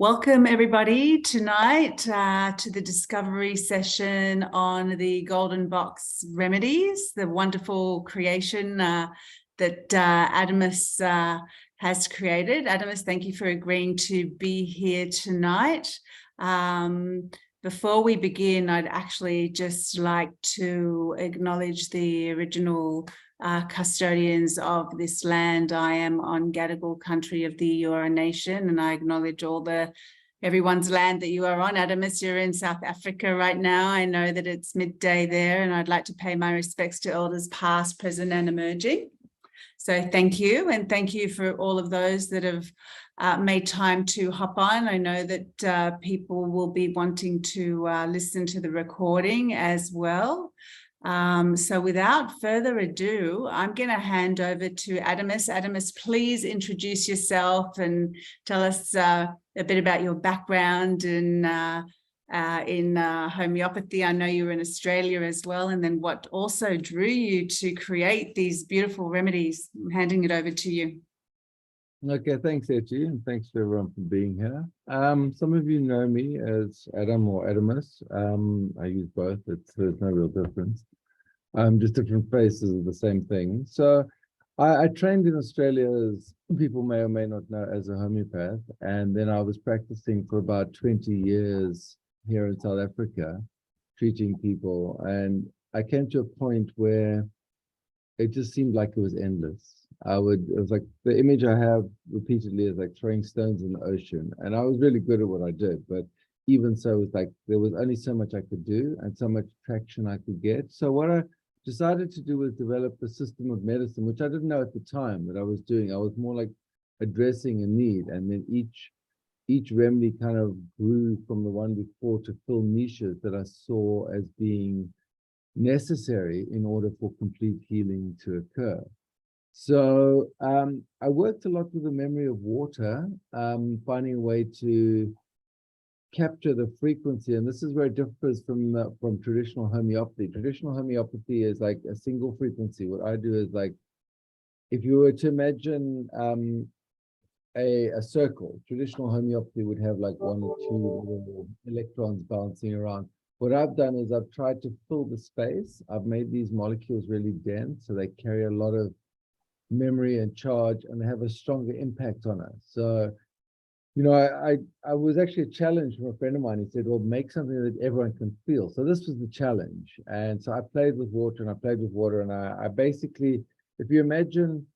Welcome everybody tonight to the discovery session on the Golden Box Remedies, the wonderful creation that Adamus has created. Adamus, thank you for agreeing to be here tonight. Before we begin, I'd actually just like to acknowledge the original custodians of this land. I am on Gadigal country of the Eora Nation, and I acknowledge everyone's land that you are on. Adamus, you're in South Africa right now. I know that it's midday there, and I'd like to pay my respects to elders past, present, and emerging. So thank you, and thank you for all of those that have made time to hop on. I know that people will be wanting to listen to the recording as well. So without further ado, I'm going to hand over to Adamus. Adamus, please introduce yourself and tell us a bit about your background in homeopathy. I know you were in Australia as well, and then what also drew you to create these beautiful remedies. I'm handing it over to you. Okay, thanks, Etty, and thanks to everyone for being here. Some of you know me as Adam or Adamus. I use both. There's no real difference. Just different faces of the same thing. So I trained in Australia, as people may or may not know, as a homeopath, and then I was practicing for about 20 years here in South Africa, treating people, and I came to a point where it just seemed like it was endless. It was like the image I have repeatedly is like throwing stones in the ocean, and I was really good at what I did, but even so, it's like there was only so much I could do and so much traction I could get. So what I decided to do was develop a system of medicine, which I didn't know at the time that I was doing. I was more like addressing a need, and then each remedy kind of grew from the one before to fill niches that I saw as being necessary in order for complete healing to occur. So I worked a lot with the memory of water, finding a way to capture the frequency, and this is where it differs from traditional homeopathy. Traditional homeopathy is like a single frequency. What I do is like, if you were to imagine a circle, traditional homeopathy would have like one or two little electrons bouncing around. What I've done is I've tried to fill the space. I've made these molecules really dense, so they carry a lot of memory and charge, and they have a stronger impact on us. So, you know, I was actually challenged from a friend of mine. He said, well, make something that everyone can feel. So this was the challenge. And so I played with water, and I basically, if you imagine,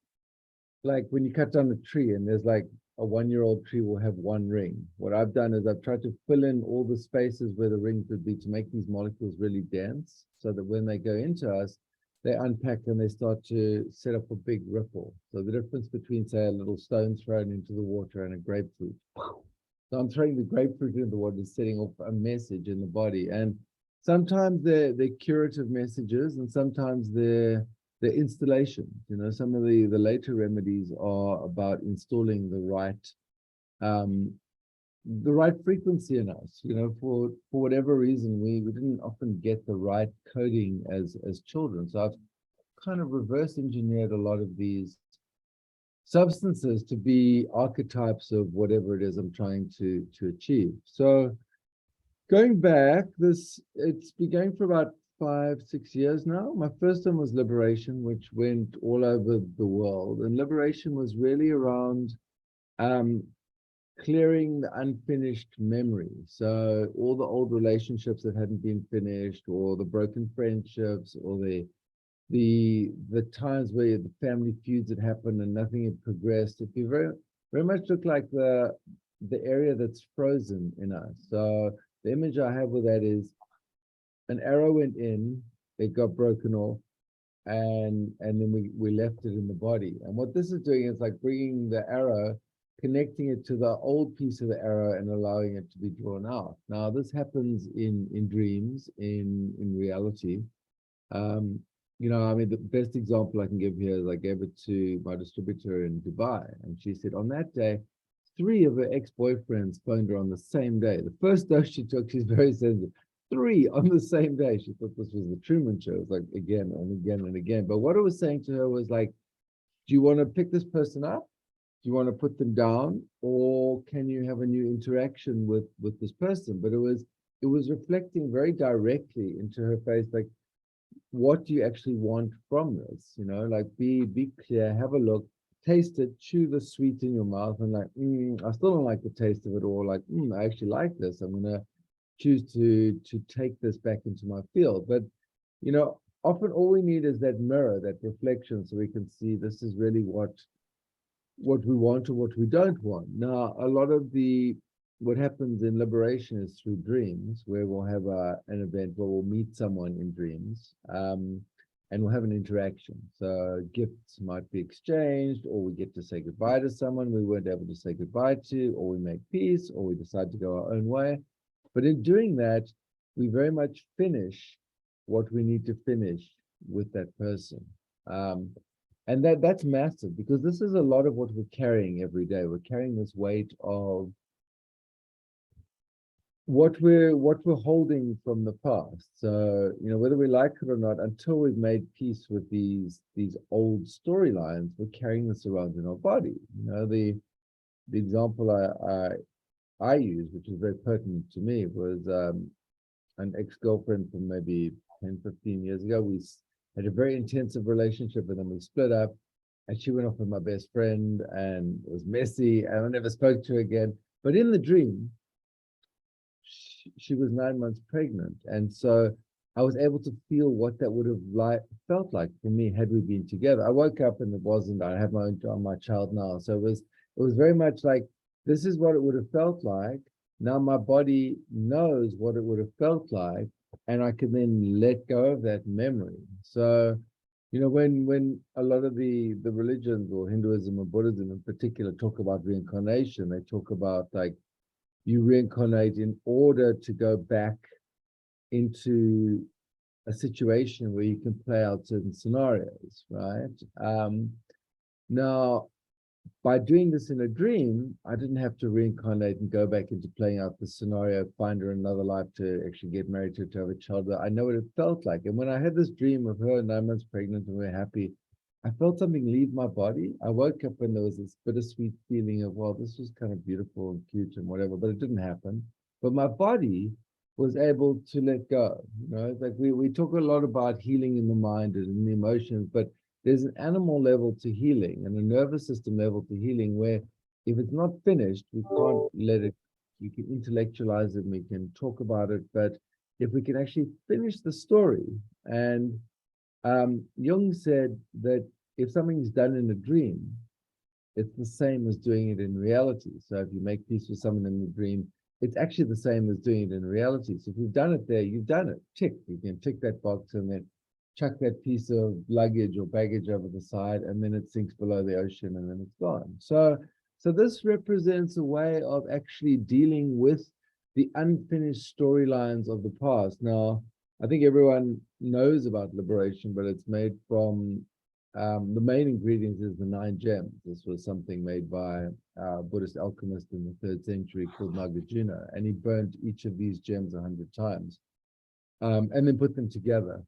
like when you cut down a tree and there's like a 1-year-old tree will have one ring. What I've done is I've tried to fill in all the spaces where the rings would be to make these molecules really dense, so that when they go into us, they unpack and they start to set up a big ripple. So the difference between, say, a little stone thrown into the water and a grapefruit. So I'm throwing the grapefruit into the water, setting off a message in the body. And sometimes they're curative messages, and sometimes they're installation. You know, some of the later remedies are about installing the right frequency in us. You know, for whatever reason, we didn't often get the right coding as children. So I've kind of reverse engineered a lot of these substances to be archetypes of whatever it is I'm trying to achieve. So going back, it's been going for about 5-6 years now. My first one was Liberation, which went all over the world, and Liberation was really around clearing the unfinished memory. So all the old relationships that hadn't been finished, or the broken friendships, or the times where the family feuds had happened and nothing had progressed. It very, very much looked like the area that's frozen in us. So the image I have with that is an arrow went in, it got broken off, and then we left it in the body. And what this is doing is like bringing the arrow, connecting it to the old piece of the arrow and allowing it to be drawn out. Now, this happens in dreams, in reality. You know, I mean, the best example I can give here is I gave it to my distributor in Dubai, and she said on that day, 3 of her ex-boyfriends phoned her on the same day. The first dose she took, she's very sensitive. 3 on the same day. She thought this was the Truman Show. It was like again and again and again. But what I was saying to her was like, do you want to pick this person up? do you want to put them down, or can you have a new interaction with this person? But it was reflecting very directly into her face, like, what do you actually want from this? You know, like, be clear, have a look, taste it, chew the sweet in your mouth, and like, I still don't like the taste of it, or like, I actually like this. I'm gonna choose to take this back into my field. But you know, often all we need is that mirror, that reflection, so we can see this is really what we want or what we don't want. Now, a lot of what happens in liberation is through dreams, where we'll have an event where we'll meet someone in dreams, and we'll have an interaction. So gifts might be exchanged, or we get to say goodbye to someone we weren't able to say goodbye to, or we make peace, or we decide to go our own way. But in doing that, we very much finish what we need to finish with that person. And that's massive, because this is a lot of what we're carrying every day. We're carrying this weight of what we're holding from the past. So, you know, whether we like it or not, until we've made peace with these old storylines, we're carrying this around in our body. You know, the example I used, which is very pertinent to me, was an ex-girlfriend from maybe 10, 15 years ago. We had a very intensive relationship, and then we split up, and she went off with my best friend, and it was messy, and I never spoke to her again. But in the dream, she was 9 months pregnant, and so I was able to feel what that would have felt like for me had we been together. I woke up and it wasn't. I have my child now, so it was very much like, this is what it would have felt like. Now my body knows what it would have felt like, and I can then let go of that memory. So, you know, when a lot of the religions, or Hinduism or Buddhism in particular, talk about reincarnation, they talk about, like, you reincarnate in order to go back into a situation where you can play out certain scenarios, right? Now, by doing this in a dream, I didn't have to reincarnate and go back into playing out the scenario, find her another life to actually get married to have a child. I know what it felt like. And when I had this dream of her 9 months pregnant and we're happy, I felt something leave my body. I woke up and there was this bittersweet feeling of, well, this was kind of beautiful and cute and whatever, but it didn't happen. But my body was able to let go. You know, it's like we talk a lot about healing in the mind and in the emotions, but there's an animal level to healing and a nervous system level to healing, where if it's not finished, we can't let it. We can intellectualize it, we can talk about it, but if we can actually finish the story. And Jung said that if something's done in a dream, it's the same as doing it in reality. So if you make peace with someone in the dream, it's actually the same as doing it in reality. So if you've done it there, you've done it. Tick. You can tick that box and then chuck that piece of luggage or baggage over the side, and then it sinks below the ocean, and then it's gone. So this represents a way of actually dealing with the unfinished storylines of the past. Now, I think everyone knows about liberation, but it's made from the main ingredients is the 9 gems. This was something made by a Buddhist alchemist in the 3rd century called Nagarjuna, and he burnt each of these gems 100 times, and then put them together.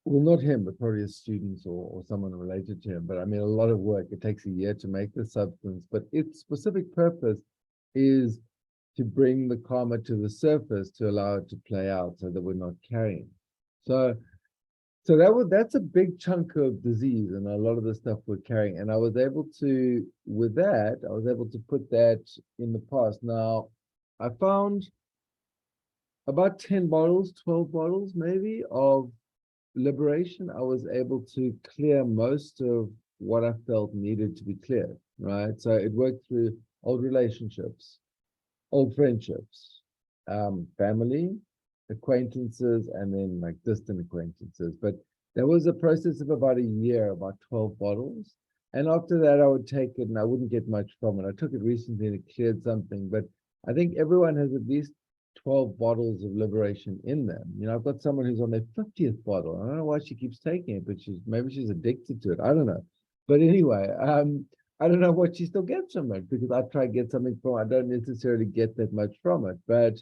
Well, not him, but probably his students or someone related to him. But I mean, a lot of work. It takes a year to make the substance, but its specific purpose is to bring the karma to the surface, to allow it to play out so that we're not carrying. So that's a big chunk of disease and a lot of the stuff we're carrying. And I was able to, with that, I was able to put that in the past. Now, I found about 10 bottles, 12 bottles maybe of liberation. I was able to clear most of what I felt needed to be cleared, right? So it worked through old relationships, old friendships, family, acquaintances, and then like distant acquaintances. But there was a process of about a year, about 12 bottles. And after that, I would take it and I wouldn't get much from it. I took it recently and it cleared something, but I think everyone has at least 12 bottles of liberation in them. You know, I've got someone who's on their 50th bottle. I don't know why she keeps taking it, but maybe she's addicted to it. I don't know. But anyway, I don't know what she still gets from it, because I try to get something from it. I don't necessarily get that much from it. But,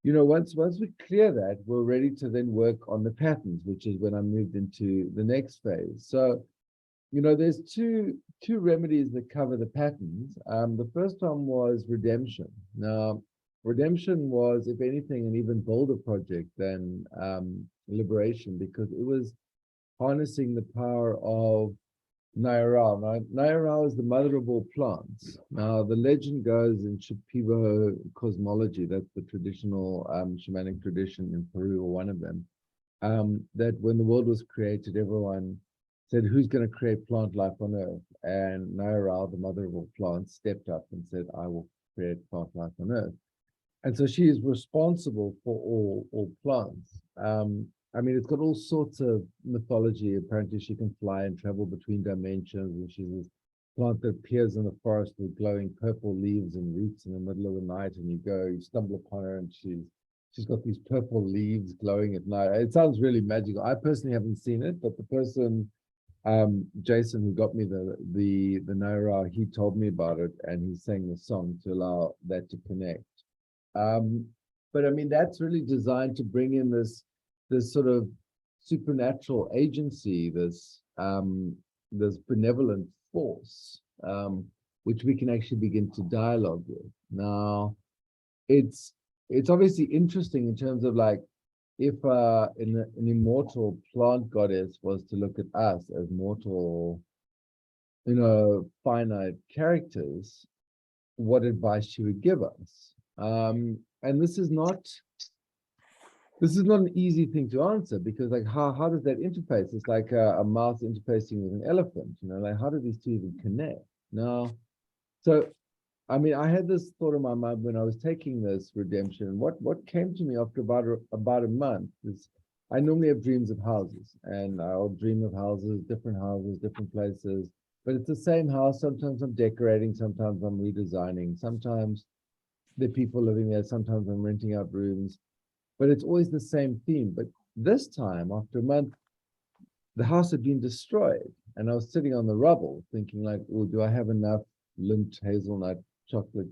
you know, once we clear that, we're ready to then work on the patterns, which is when I moved into the next phase. So there's two remedies that cover the patterns. The first one was redemption. Now, redemption was, if anything, an even bolder project than liberation, because it was harnessing the power of Nairal. Now, Nairal is the mother of all plants. Now, the legend goes in Shipibo cosmology, that's the traditional shamanic tradition in Peru, or one of them, that when the world was created, everyone said, who's going to create plant life on Earth? And Nairal, the mother of all plants, stepped up and said, I will create plant life on Earth. And so she is responsible for all plants. I mean, it's got all sorts of mythology. Apparently, she can fly and travel between dimensions, and she's this plant that appears in the forest with glowing purple leaves and roots in the middle of the night, and you stumble upon her, and she's got these purple leaves glowing at night. It sounds really magical. I personally haven't seen it, but the person, Jason, who got me the Naira, he told me about it, and he sang the song to allow that to connect. But I mean, that's really designed to bring in this sort of supernatural agency, this benevolent force, which we can actually begin to dialogue with. Now, it's obviously interesting in terms of, like, if an immortal plant goddess was to look at us as mortal, finite characters, what advice she would give us. And this is not an easy thing to answer, because, like, how does that interface? It's like a mouse interfacing with an elephant, like, how do these two even connect? Now, so I mean, I had this thought in my mind when I was taking this redemption. What came to me after about a month is, I normally have dreams of houses, and I'll dream of houses, different places, but it's the same house. Sometimes I'm decorating, sometimes I'm redesigning, sometimes there are people living there, sometimes I'm renting out rooms, but it's always the same theme. But this time, after a month, the house had been destroyed, and I was sitting on the rubble thinking, like, oh, do I have enough Lindt hazelnut chocolate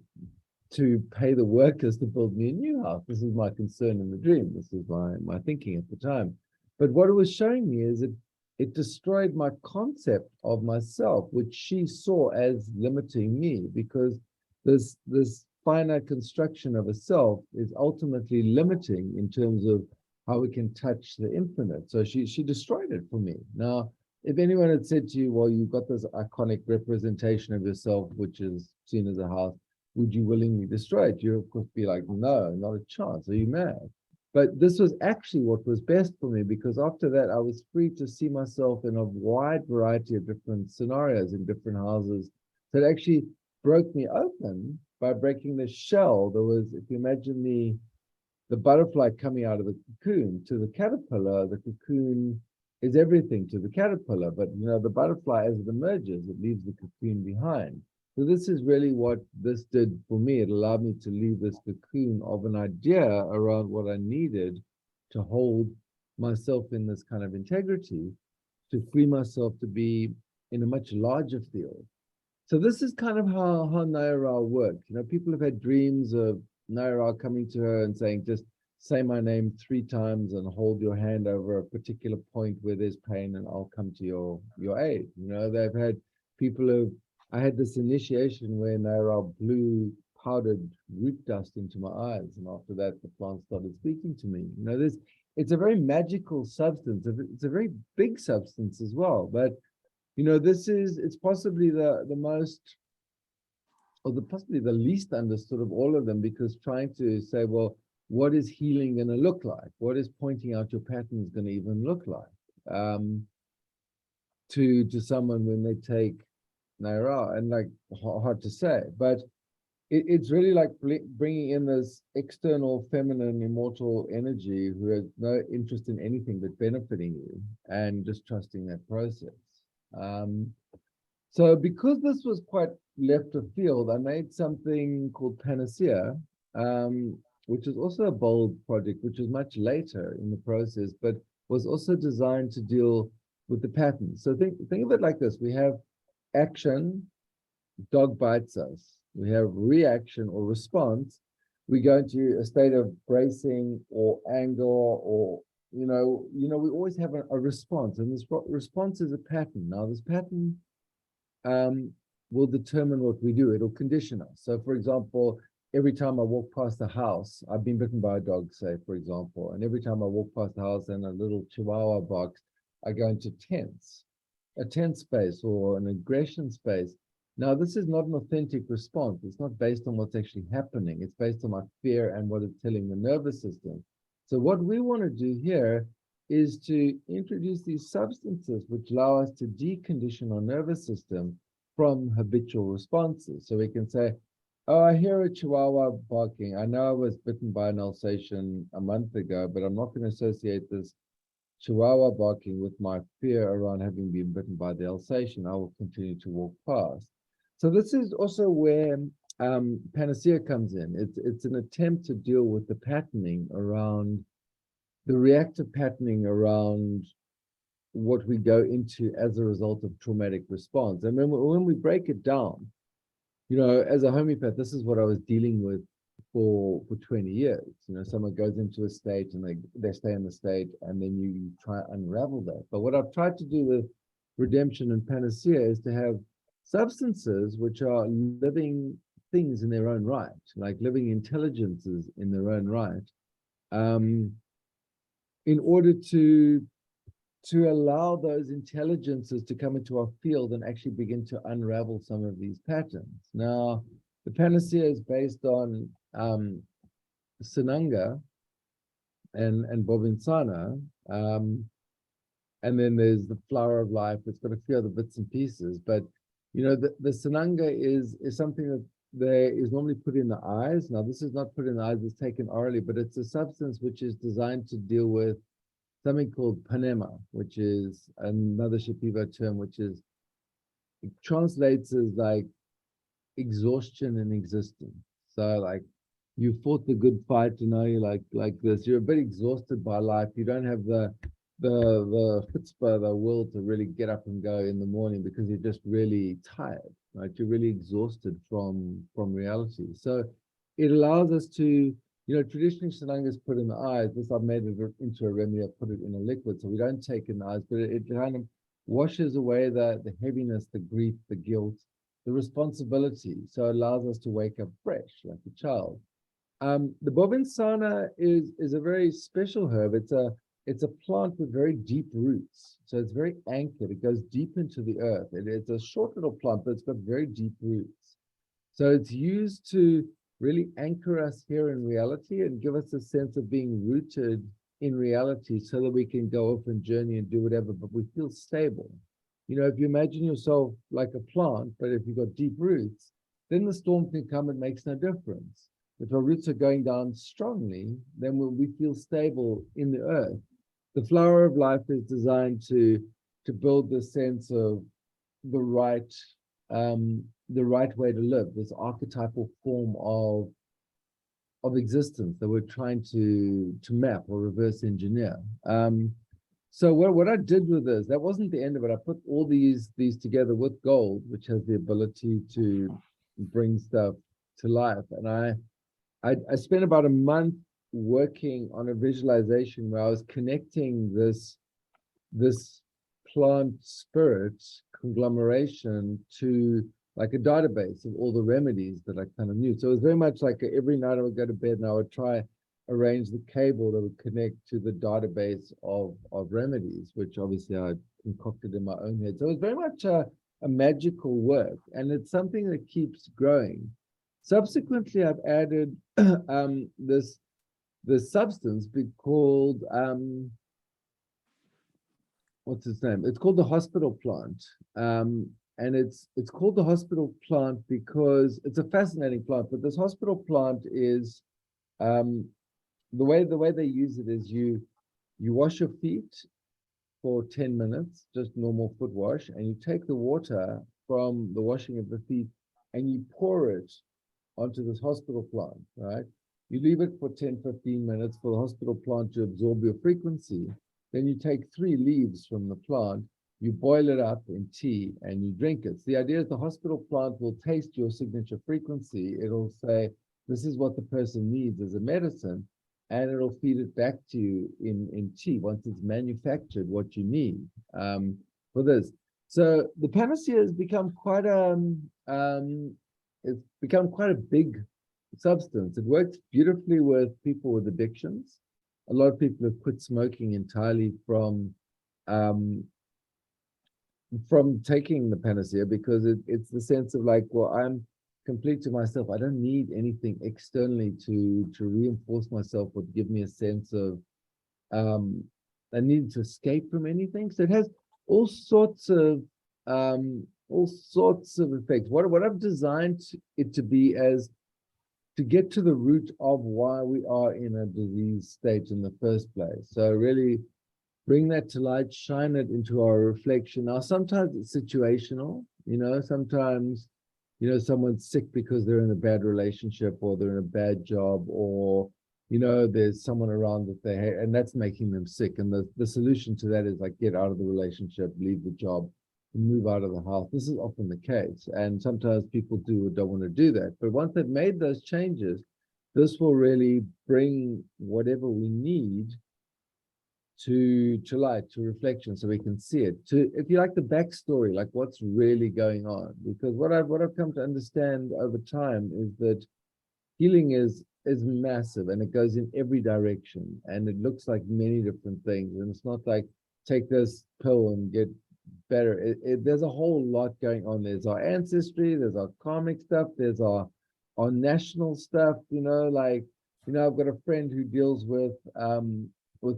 to pay the workers to build me a new house? This is my concern in the dream. This is my thinking at the time. But what it was showing me is it destroyed my concept of myself, which she saw as limiting me, because this finite construction of a self is ultimately limiting in terms of how we can touch the infinite. So she destroyed it for me. Now, if anyone had said to you, well, you've got this iconic representation of yourself, which is seen as a house, would you willingly destroy it? You, of course, be like, no, not a chance. Are you mad? But this was actually what was best for me, because after that, I was free to see myself in a wide variety of different scenarios in different houses. So it actually broke me open by breaking the shell. There was, if you imagine the butterfly coming out of the cocoon, to the caterpillar, the cocoon is everything to the caterpillar, but the butterfly, as it emerges, it leaves the cocoon behind. So this is really what this did for me. It allowed me to leave this cocoon of an idea around what I needed to hold myself in this kind of integrity, to free myself to be in a much larger field. So this is kind of how Naira worked. People have had dreams of Naira coming to her and saying, just say my name 3 times and hold your hand over a particular point where there's pain, and I'll come to your aid. They've had people who, I had this initiation where Naira blew powdered root dust into my eyes, and after that, the plant started speaking to me. It's a very magical substance. It's a very big substance as well. But it's possibly the most, or possibly the least understood of all of them, because trying to say, well, what is healing going to look like? What is pointing out your patterns going to even look like to someone when they take Naira? And, like, hard to say, but it's really like bringing in this external feminine immortal energy who has no interest in anything but benefiting you, and just trusting that process. So because this was quite left of field, I made something called Panacea, which is also a bold project, which is much later in the process, but was also designed to deal with the patterns. So think of it like this. We have action, dog bites us. We have reaction or response. We go into a state of bracing or anger or we always have a response, and this response is a pattern. Now, this pattern will determine what we do. It'll condition us. So, for example, every time I walk past the house, I've been bitten by a dog, say, for example, and every time I walk past the house and a little chihuahua barks, I go into a tense space or an aggression space. Now, this is not an authentic response. It's not based on what's actually happening. It's based on my fear and what it's telling the nervous system. So what we want to do here is to introduce these substances which allow us to decondition our nervous system from habitual responses. So we can say, oh, I hear a chihuahua barking. I know I was bitten by an Alsatian a month ago, but I'm not going to associate this chihuahua barking with my fear around having been bitten by the Alsatian. I will continue to walk past. So this is also where Panacea comes in. It's an attempt to deal with the patterning around, the reactive patterning around what we go into as a result of traumatic response. And when we break it down, as a homeopath, this is what I was dealing with for 20 years. Someone goes into a state and they stay in the state, and then you try to unravel that. But what I've tried to do with redemption and Panacea is to have substances which are living things in their own right, like living intelligences in their own right, in order to allow those intelligences to come into our field and actually begin to unravel some of these patterns. Now, the Panacea is based on Sananga and Bobinsana, and then there's the flower of life. It's got a few other bits and pieces, but the Sananga is something that is normally put in the eyes. Now, this is not put in the eyes, it's taken orally, but it's a substance which is designed to deal with something called panema, which is another Shipiva term, which is, it translates as like exhaustion in existence. So like, you fought the good fight, you're like this, you're a bit exhausted by life. You don't have the chutzpah, the will to really get up and go in the morning because you're just really tired, right? You're really exhausted from reality. So it allows us to, traditionally Sananga is put in the eyes. This I've made it into a remedy. I put it in a liquid, so we don't take it in the eyes, but it kind of washes away the heaviness, the grief, the guilt, the responsibility. So it allows us to wake up fresh, like a child. The Bobinsana is a very special herb. It's a plant with very deep roots. So it's very anchored. It goes deep into the earth. It's a short little plant, but it's got very deep roots. So it's used to really anchor us here in reality and give us a sense of being rooted in reality so that we can go off and journey and do whatever, but we feel stable. If you imagine yourself like a plant, but if you've got deep roots, then the storm can come, it makes no difference. If our roots are going down strongly, then we feel stable in the earth. The flower of life is designed to build the sense of the right way to live, this archetypal form of existence that we're trying to map or reverse engineer. So what I did with this, that wasn't the end of it. I put all these together with gold, which has the ability to bring stuff to life. And I spent about a month working on a visualization where I was connecting this plant spirit conglomeration to like a database of all the remedies that I kind of knew. So it was very much like every night I would go to bed and I would try arrange the cable that would connect to the database of remedies, which obviously I concocted in my own head. So it was very much a magical work, and it's something that keeps growing. Subsequently, I've added this substance called what's its name? It's called the hospital plant. And it's called the hospital plant because it's a fascinating plant. But this hospital plant is the way they use it is you wash your feet for 10 minutes, just normal foot wash, and you take the water from the washing of the feet and you pour it onto this hospital plant, right? You leave it for 10, 15 minutes for the hospital plant to absorb your frequency. Then you take 3 leaves from the plant, you boil it up in tea and you drink it. So the idea is the hospital plant will taste your signature frequency. It'll say, this is what the person needs as a medicine. and it'll feed it back to you in chi once it's manufactured what you need for this. So the Panacea has become quite it's become quite a big substance. It works beautifully with people with addictions. A lot of people have quit smoking entirely um, from taking the Panacea because it's the sense of like, well, I'm complete to myself. I don't need anything externally to reinforce myself or to give me a sense of I need to escape from anything. So it has all sorts of effects. What I've designed it to be as to get to the root of why we are in a disease state in the first place. So really bring that to light, shine it into our reflection. Now, sometimes it's situational, sometimes, someone's sick because they're in a bad relationship or they're in a bad job or, there's someone around that they hate and that's making them sick. And the solution to that is like, get out of the relationship, leave the job, move out of the house. This is often the case. And sometimes people do or don't want to do that. But once they've made those changes, this will really bring whatever we need to light, to reflection, so we can see it. To, if you like, the backstory, like what's really going on. Because what I've come to understand over time is that healing is massive and it goes in every direction and it looks like many different things. And it's not like take this pill and get better. There's a whole lot going on. There's our ancestry, there's our karmic stuff, there's our national stuff, I've got a friend who deals with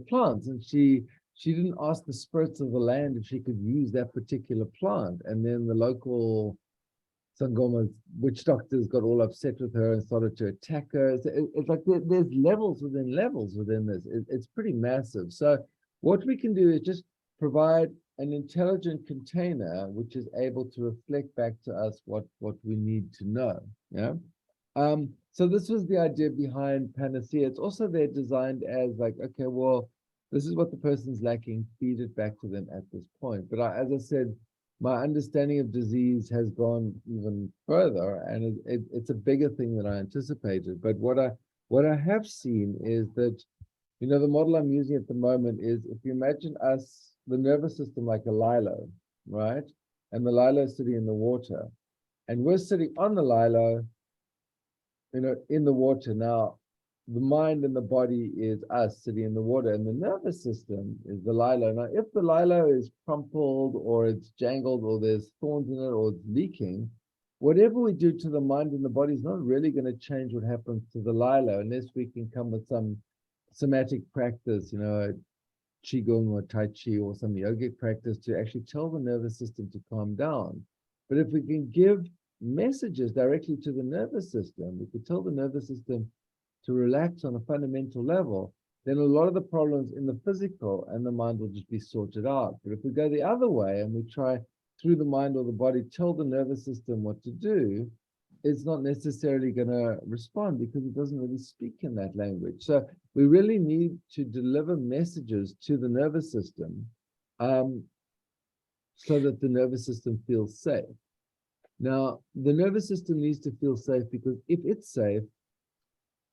plants, and she didn't ask the spirits of the land if she could use that particular plant, and then the local Sangoma witch doctors got all upset with her and started to attack her. It's like there's levels within this. It's pretty massive. So what we can do is just provide an intelligent container which is able to reflect back to us what we need to know. Yeah. So this was the idea behind Panacea. It's also there designed as like, okay, well, this is what the person's lacking, feed it back to them at this point. But as I said, my understanding of disease has gone even further, and it's a bigger thing than I anticipated. But what I have seen is that, the model I'm using at the moment is, if you imagine us, the nervous system like a lilo, right? And the lilo is sitting in the water, and we're sitting on the lilo, in the water. Now, the mind and the body is us sitting in the water, and the nervous system is the lilo. Now, if the lilo is crumpled or it's jangled or there's thorns in it or it's leaking, whatever we do to the mind and the body is not really going to change what happens to the lilo unless we can come with some somatic practice, qigong or tai chi or some yogic practice to actually tell the nervous system to calm down. But if we can give messages directly to the nervous system, we could tell the nervous system to relax on a fundamental level, then a lot of the problems in the physical and the mind will just be sorted out. But if we go the other way and we try through the mind or the body, tell the nervous system what to do, it's not necessarily going to respond because it doesn't really speak in that language. So we really need to deliver messages to the nervous system so that the nervous system feels safe. Now, the nervous system needs to feel safe because if it's safe,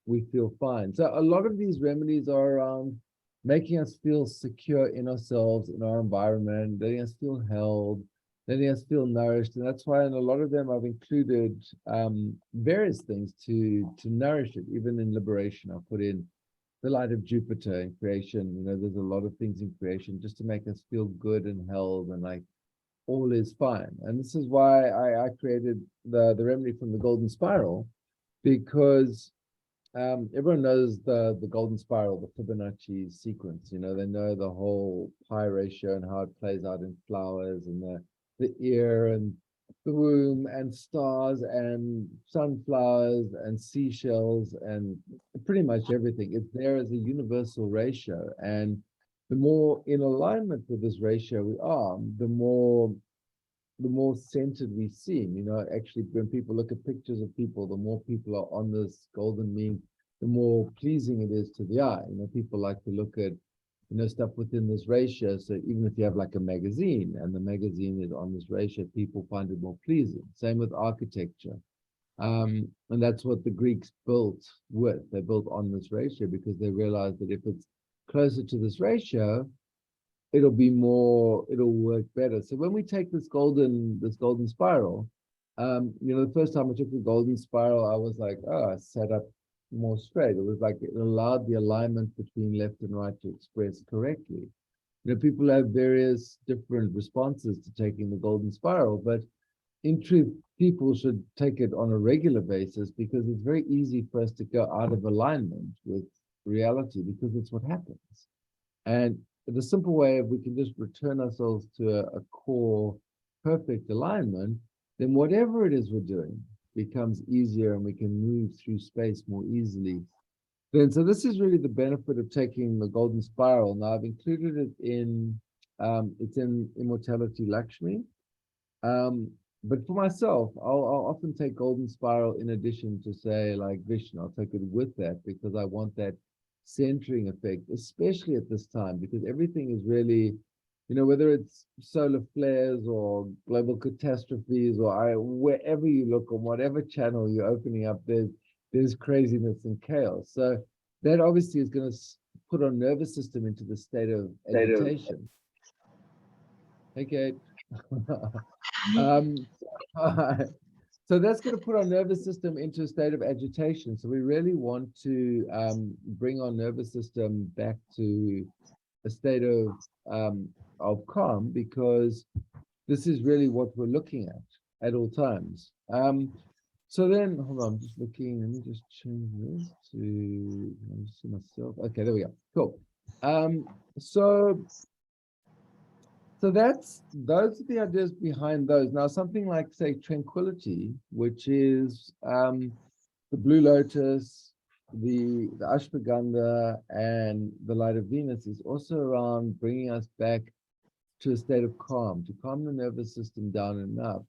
we feel fine. So a lot of these remedies are around making us feel secure in ourselves, in our environment, letting us feel held, letting us feel nourished. And that's why in a lot of them, I've included various things to nourish it. Even in liberation, I'll put in the light of Jupiter in creation. There's a lot of things in creation just to make us feel good and held and like all is fine. And this is why I created the remedy from the golden spiral, because everyone knows the golden spiral, the Fibonacci sequence. They know the whole pi ratio and how it plays out in flowers and the ear and the womb and stars and sunflowers and seashells and pretty much everything. It's there as a universal ratio. And the more in alignment with this ratio we are, the more centered we seem. Actually, when people look at pictures of people, the more people are on this golden mean, the more pleasing it is to the eye. People like to look at, stuff within this ratio. So even if you have like a magazine and the magazine is on this ratio, people find it more pleasing. Same with architecture. And that's what the Greeks built with. They built on this ratio because they realized that if it's closer to this ratio, it'll work better. So when we take this golden spiral, the first time I took the golden spiral, I was like, oh, I sat up more straight. It was like it allowed the alignment between left and right to express correctly. People have various different responses to taking the golden spiral, but in truth, people should take it on a regular basis because it's very easy for us to go out of alignment with reality because it's what happens. And the simple way, if we can just return ourselves to a core perfect alignment, then whatever it is we're doing becomes easier and we can move through space more easily. Then, so this is really the benefit of taking the golden spiral. Now, I've included it in, it's in Immortality Lakshmi. But for myself, I'll often take golden spiral in addition to, say, like Vishnu. I'll take it with that because I want that centering effect, especially at this time, because everything is really, whether it's solar flares or global catastrophes or wherever you look on whatever channel you're opening up, there's craziness and chaos. So that obviously is going to put our nervous system into the state of agitation. Hey, Kate. So that's going to put our nervous system into a state of agitation. So we really want to bring our nervous system back to a state of calm, because this is really what we're looking at all times. So then, hold on, I'm just looking. Let me just change this to see myself. Okay, there we go. Cool. So those are the ideas behind those. Now, something like, say, Tranquility, which is the Blue Lotus, the Ashwagandha, and the Light of Venus, is also around bringing us back to a state of calm, to calm the nervous system down enough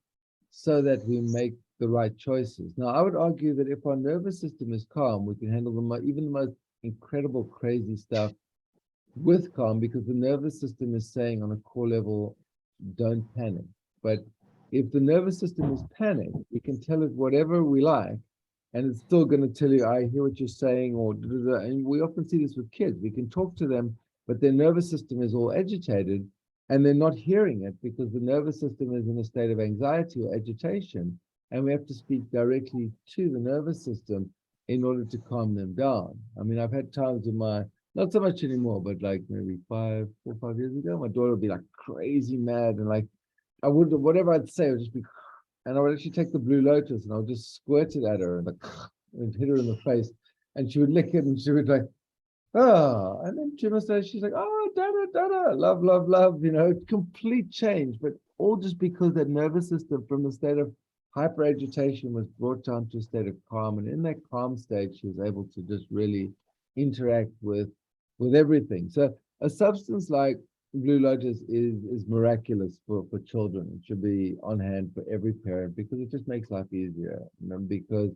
so that we make the right choices. Now, I would argue that if our nervous system is calm, we can handle even the most incredible, crazy stuff with calm, because the nervous system is saying on a core level, don't panic. But if the nervous system is panicked, we can tell it whatever we like, and it's still going to tell you, I hear what you're saying, or and we often see this with kids. We can talk to them, but their nervous system is all agitated, and they're not hearing it because the nervous system is in a state of anxiety or agitation, and we have to speak directly to the nervous system in order to calm them down. I mean, I've had times in my, not so much anymore, but like maybe 4 or 5 years ago, my daughter would be like crazy mad, and like I would, whatever I'd say would just be, and I would actually take the Blue Lotus and I would just squirt it at her and like and hit her in the face, and she would lick it and she would like, oh, and then she must say, she's like, oh, dada, love, love, love, complete change, but all just because that nervous system from the state of hyper agitation was brought down to a state of calm, and in that calm state, she was able to just really interact with everything. So a substance like Blue Lotus is miraculous for children. It should be on hand for every parent because it just makes life easier. Because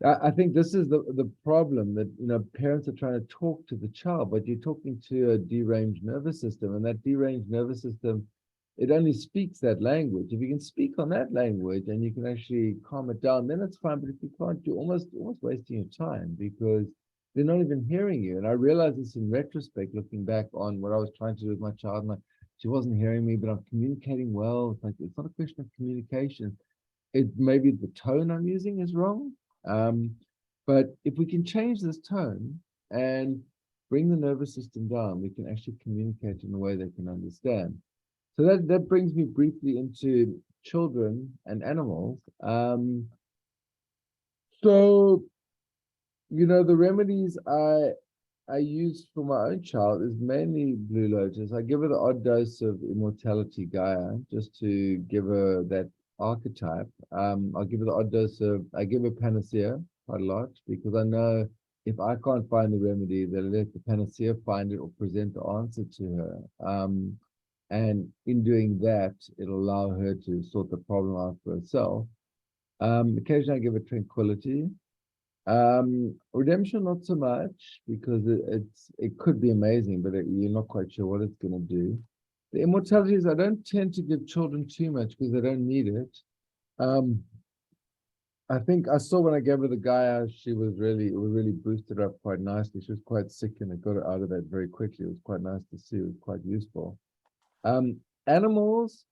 I think this is the problem, that parents are trying to talk to the child, but you're talking to a deranged nervous system, and that deranged nervous system, it only speaks that language. If you can speak on that language and you can actually calm it down, then it's fine. But if you can't, you're almost wasting your time because they're not even hearing you. And I realize this in retrospect, looking back on what I was trying to do with my child. Like, she wasn't hearing me, but I'm communicating well. It's like, it's not a question of communication. It maybe the tone I'm using is wrong. But if we can change this tone and bring the nervous system down, we can actually communicate in a way they can understand. So that brings me briefly into children and animals. So the remedies I use for my own child is mainly Blue Lotus. I give her the odd dose of Immortality Gaia just to give her that archetype. I'll give her the odd dose I give her Panacea quite a lot because I know if I can't find the remedy, they'll let the Panacea find it or present the answer to her. And in doing that, it'll allow her to sort the problem out for herself. Occasionally I give her Tranquility. Redemption, not so much, because it could be amazing, but you're not quite sure what it's going to do. The immortalities, I don't tend to give children too much because they don't need it. I think I saw when I gave her the Gaia, it was really boosted her up quite nicely. She was quite sick and it got her out of that very quickly. It was quite nice to see. It was quite useful. Animals,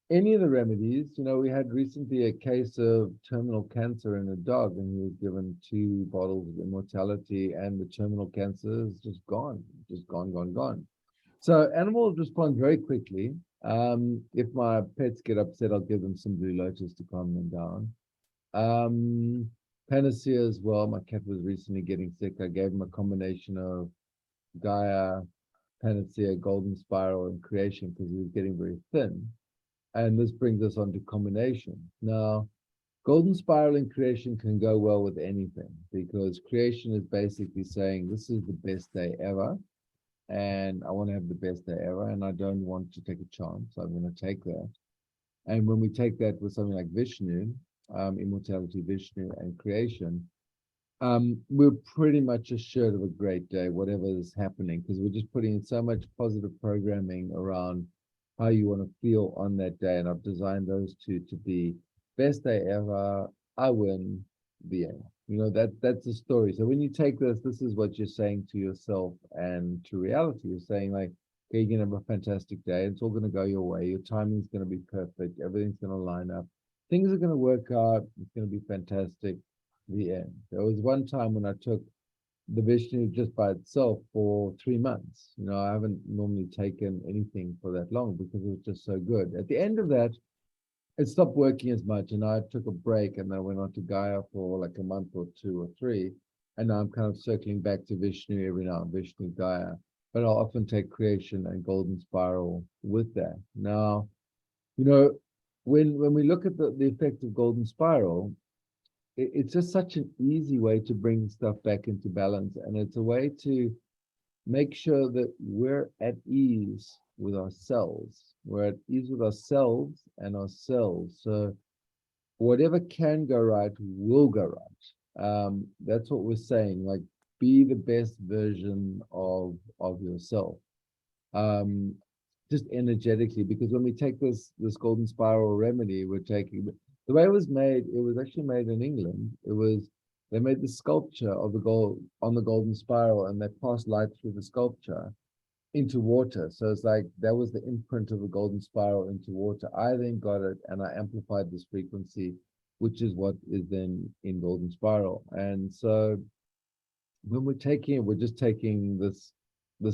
any of the remedies, we had recently a case of terminal cancer in a dog, and he was given 2 bottles of Immortality, and the terminal cancer is just gone, gone. So animals respond very quickly. If my pets get upset, I'll give them some blue lotus to calm them down. Panacea as well. My cat was recently getting sick. I gave him a combination of Gaia, Panacea, Golden Spiral, and Creation because he was getting very thin. And this brings us on to combination. Now, Golden Spiral and Creation can go well with anything because Creation is basically saying, this is the best day ever. And I want to have the best day ever. And I don't want to take a chance. So I'm going to take that. And when we take that with something like Vishnu, Immortality, Vishnu, and Creation, we're pretty much assured of a great day, whatever is happening, because we're just putting in so much positive programming around how you want to feel on that day. And I've designed those 2 to be best day ever, I win, the end. That's the story. So when you take this is what you're saying to yourself and to reality. You're saying like, okay, you're going to have a fantastic day. It's all going to go your way. Your timing's going to be perfect. Everything's going to line up. Things are going to work out. It's going to be fantastic. The end. There was one time when I took the Vishnu just by itself for 3 months. I haven't normally taken anything for that long because it was just so good. At the end of that, it stopped working as much, and I took a break, and then I went on to Gaia for like a month or 2 or 3, and now I'm kind of circling back to Vishnu every now, Vishnu, Gaia, but I'll often take Creation and Golden Spiral with that. Now, when we look at the effect of Golden Spiral, it's just such an easy way to bring stuff back into balance, and it's a way to make sure that we're at ease with ourselves. We're at ease with ourselves and ourselves. So whatever can go right will go right. That's what we're saying. Like, be the best version of yourself. Just energetically, because when we take this Golden Spiral remedy, we're taking the way it was actually made in England. They made the sculpture of the gold on the Golden Spiral, and they passed light through the sculpture into water. So it's like that was the imprint of the Golden Spiral into water. I then got it and I amplified this frequency, which is what is then in Golden Spiral. And so when we're taking it, we're just taking this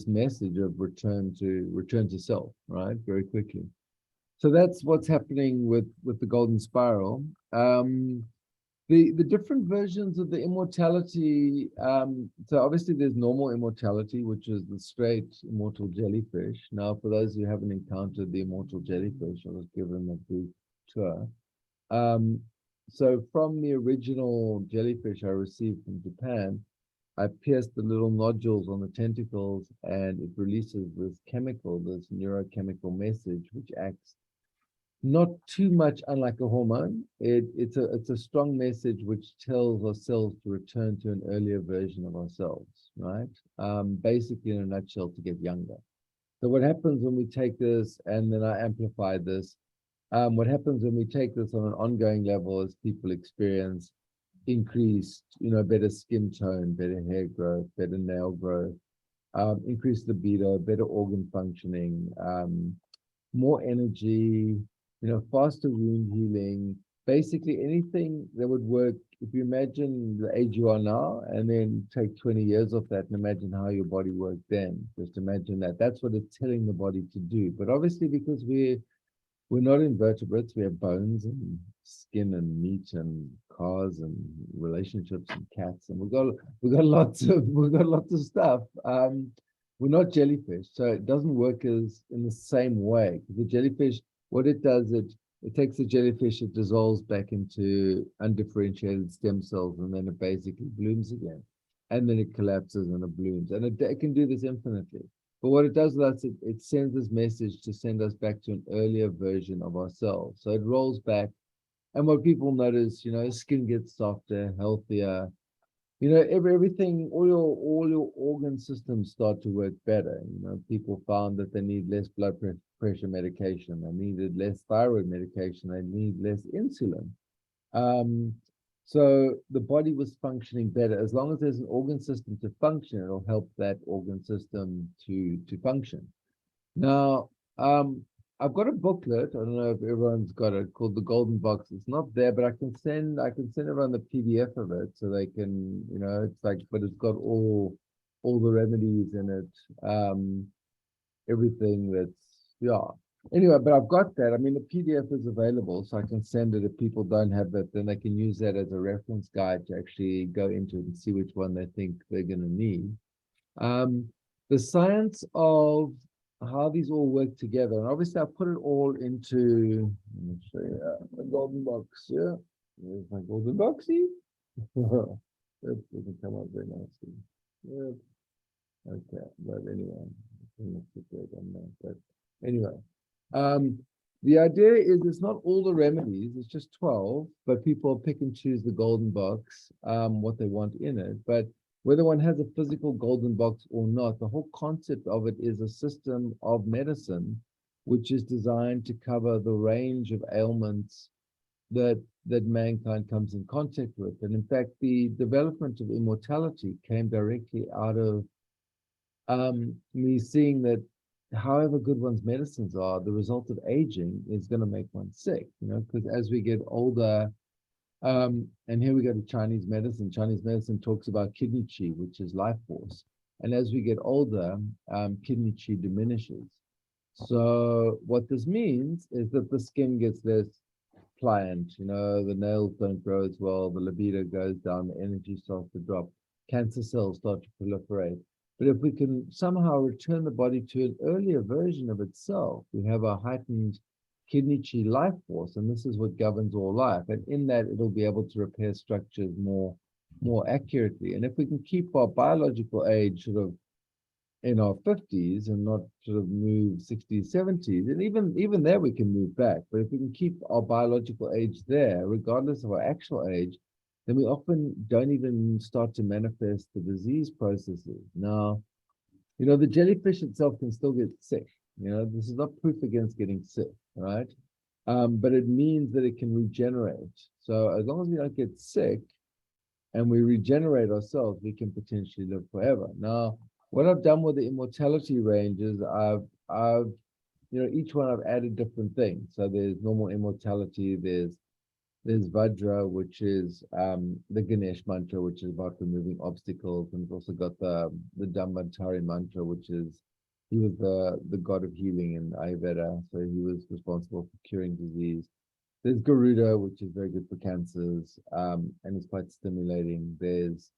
message of return to self, right? Very quickly. So that's what's happening with the Golden Spiral. The different versions of the Immortality, so obviously there's normal Immortality, which is the straight immortal jellyfish. Now, for those who haven't encountered the immortal jellyfish, I was given a brief tour. So from the original jellyfish I received from Japan, I pierced the little nodules on the tentacles, and it releases this chemical, this neurochemical message, which acts not too much unlike a hormone. It's a strong message which tells our cells to return to an earlier version of ourselves, right? Basically, in a nutshell, to get younger. So what happens when we take this, and then I amplify this, what happens when we take this on an ongoing level is people experience increased, better skin tone, better hair growth, better nail growth, increased libido, better organ functioning, more energy, faster wound healing, basically anything that would work. If you imagine the age you are now and then take 20 years off that and imagine how your body worked then, just imagine that. That's what it's telling the body to do. But obviously, because we're not invertebrates, we have bones and skin and meat and cars and relationships and cats, and we've got lots of stuff. We're not jellyfish, so it doesn't work as in the same way. The jellyfish, what it does, it takes the jellyfish, it dissolves back into undifferentiated stem cells, and then it basically blooms again, and then it collapses and it blooms, and it can do this infinitely. But what it does with us, it sends this message to send us back to an earlier version of ourselves. So it rolls back. And what people notice, skin gets softer, healthier. Everything, all your organ systems start to work better. People found that they need less blood pressure medication. They needed less thyroid medication. They need less insulin. So the body was functioning better. As long as there's an organ system to function, it'll help that organ system to function. Now, I've got a booklet. I don't know if everyone's got it, called the Golden Box. It's not there, but I can send everyone the PDF of it so they can, it's like, but it's got all the remedies in it, everything that's, yeah. Anyway, but I've got that. I mean, the PDF is available, so I can send it. If people don't have that, then they can use that as a reference guide to actually go into it and see which one they think they're going to need. The science of how these all work together, and obviously I put it all into, let me show you the golden box. Yeah, there's my golden boxy. That doesn't come out very nicely. Yeah. Okay, but anyway, but anyway, the idea is it's not all the remedies, it's just 12, but people pick and choose the golden box, what they want in it. But whether one has a physical golden box or not, the whole concept of it is a system of medicine which is designed to cover the range of ailments that mankind comes in contact with. And in fact, the development of immortality came directly out of me seeing that however good one's medicines are, the result of aging is going to make one sick, because as we get older, and here we go to Chinese medicine. Chinese medicine talks about kidney qi, which is life force. And as we get older, kidney qi diminishes. So what this means is that the skin gets less pliant, the nails don't grow as well, the libido goes down, the energy starts to drop, cancer cells start to proliferate. But if we can somehow return the body to an earlier version of itself, we have a heightened kidney qi life force, and this is what governs all life. And in that, it'll be able to repair structures more accurately. And if we can keep our biological age sort of in our 50s and not sort of move 60s, 70s, and even there we can move back. But if we can keep our biological age there, regardless of our actual age, then we often don't even start to manifest the disease processes. Now, the jellyfish itself can still get sick. This is not proof against getting sick, right? But it means that it can regenerate. So as long as we don't get sick and we regenerate ourselves, we can potentially live forever. Now, what I've done with the Immortality Range is I've each one I've added different things. So there's normal immortality, there's Varja, which is the Ganesh mantra, which is about removing obstacles, and it's also got the Dhammatari mantra, which is he was the god of healing in Ayurveda, so he was responsible for curing disease. There's Garuda, which is very good for cancers, and it's quite stimulating. There's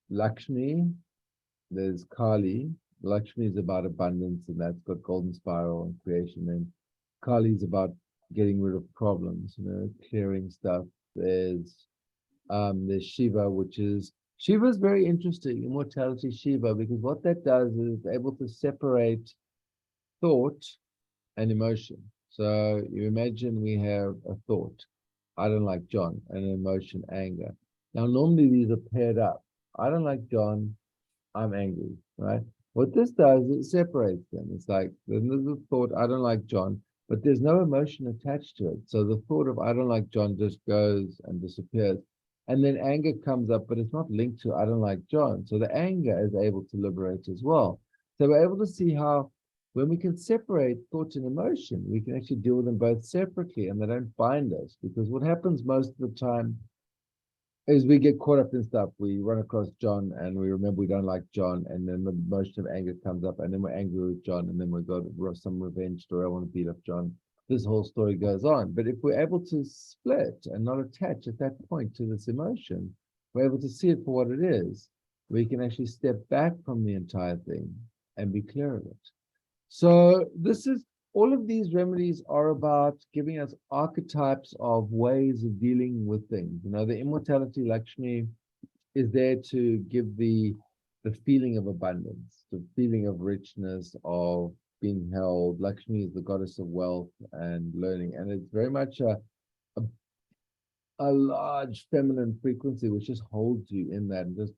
Lakshmi, there's Kali. Lakshmi is about abundance, and that's got golden spiral and creation. And Kali is about getting rid of problems, clearing stuff. There's Shiva, Shiva is very interesting, Immortality Shiva, because what that does is it's able to separate thought and emotion. So you imagine we have a thought, I don't like John, and an emotion, anger. Now, normally these are paired up. I don't like John, I'm angry, right? What this does, it separates them. It's like there's the thought, I don't like John, but there's no emotion attached to it. So the thought of I don't like John just goes and disappears. And then anger comes up, but it's not linked to I don't like John. So the anger is able to liberate as well. So we're able to see how when we can separate thought and emotion, we can actually deal with them both separately and they don't bind us. Because what happens most of the time is we get caught up in stuff. We run across John and we remember we don't like John, and then the emotion of anger comes up, and then we're angry with John, and then we got some revenge story. I want to beat up John. This whole story goes on. But if we're able to split and not attach at that point to this emotion, we're able to see it for what it is. We can actually step back from the entire thing and be clear of it. So all of these remedies are about giving us archetypes of ways of dealing with things. The Immortality Lakshmi is there to give the feeling of abundance, the feeling of richness, of being held. Lakshmi is the goddess of wealth and learning, and it's very much a large feminine frequency which just holds you in that and just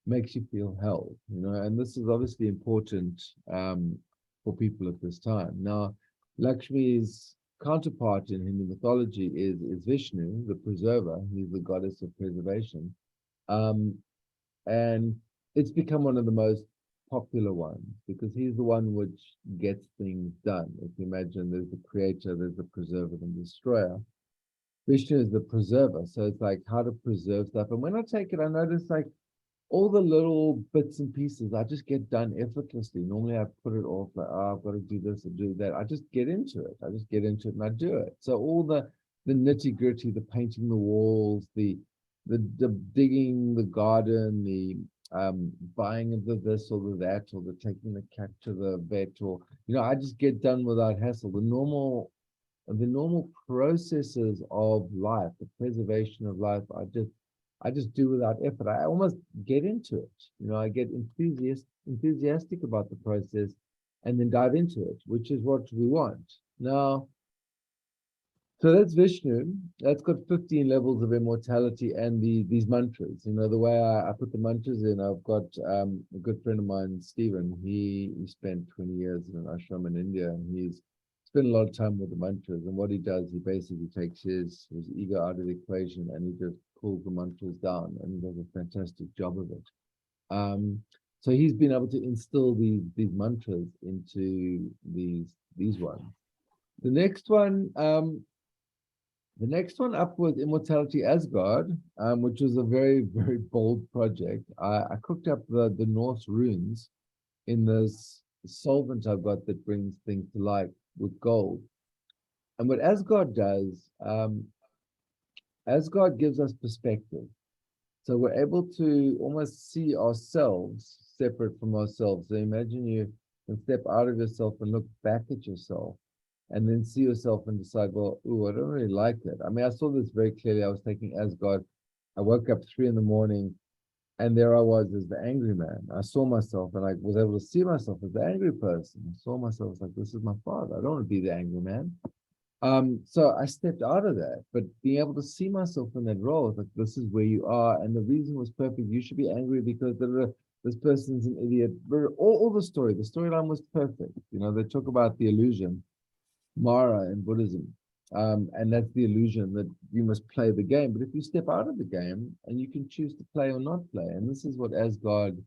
makes you feel held. And this is obviously important for people at this time. Now, Lakshmi's counterpart in Hindu mythology is Vishnu, the preserver. He's the goddess of preservation. Um, and it's become one of the most popular ones because he's the one which gets things done. If you imagine there's the creator, there's the preserver and destroyer. Vishnu is the preserver. So it's like how to preserve stuff. And when I take it, I notice like all the little bits and pieces, I just get done effortlessly. Normally I put it off like, oh, I've got to do this or do that. I just get into it. I just get into it and I do it. So all the nitty gritty, the painting the walls, the digging the garden, the buying of the this or the that, or the taking the cat to the vet, or I just get done without hassle. The normal processes of life, the preservation of life, I just do without effort. I almost get into it. I get enthusiastic about the process and then dive into it, which is what we want. Now, so that's Vishnu. That's got 15 levels of immortality and these mantras. The way I put the mantras in, I've got a good friend of mine, Stephen. He spent 20 years in an ashram in India, and he's spent a lot of time with the mantras. And what he does, he basically takes his ego out of the equation and he just pulls the mantras down, and he does a fantastic job of it. So he's been able to instill these mantras into these ones. The next one up was Immortality Asgard, which was a very, very bold project. I cooked up the Norse runes in this solvent I've got that brings things to light with gold. And what Asgard does, Asgard gives us perspective. So we're able to almost see ourselves separate from ourselves. So imagine you can step out of yourself and look back at yourself, and then see yourself and decide, well, ooh, I don't really like that. I mean, I saw this very clearly. I was taking Asgard. I woke up 3 a.m, and there I was as the angry man. I saw myself, and I was able to see myself as the angry person. I saw myself like, this is my father. I don't want to be the angry man. So I stepped out of that, but being able to see myself in that role, like, this is where you are, and the reason was perfect. You should be angry because this person's an idiot. All the storyline was perfect. They talk about the illusion, Mara in Buddhism. And that's the illusion that you must play the game. But if you step out of the game and you can choose to play or not play, and this is what Asgard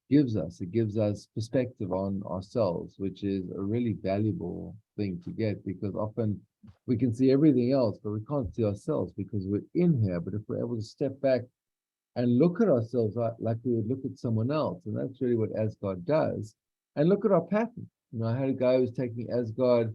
gives us. It gives us perspective on ourselves, which is a really valuable thing to get, because often we can see everything else, but we can't see ourselves because we're in here. But if we're able to step back and look at ourselves like we would look at someone else, and that's really what Asgard does, and look at our pattern. I had a guy who was taking Asgard,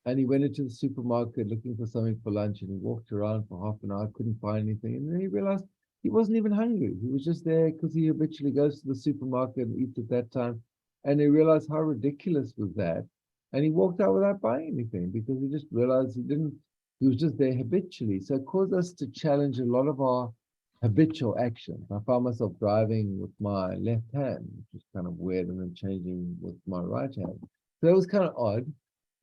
and he went into the supermarket looking for something for lunch, and he walked around for half an hour, couldn't find anything. And then he realized he wasn't even hungry. He was just there because he habitually goes to the supermarket and eats at that time. And he realized how ridiculous was that. And he walked out without buying anything because he just realized he was just there habitually. So it caused us to challenge a lot of our habitual actions. I found myself driving with my left hand, which was kind of weird, and then changing with my right hand. So it was kind of odd.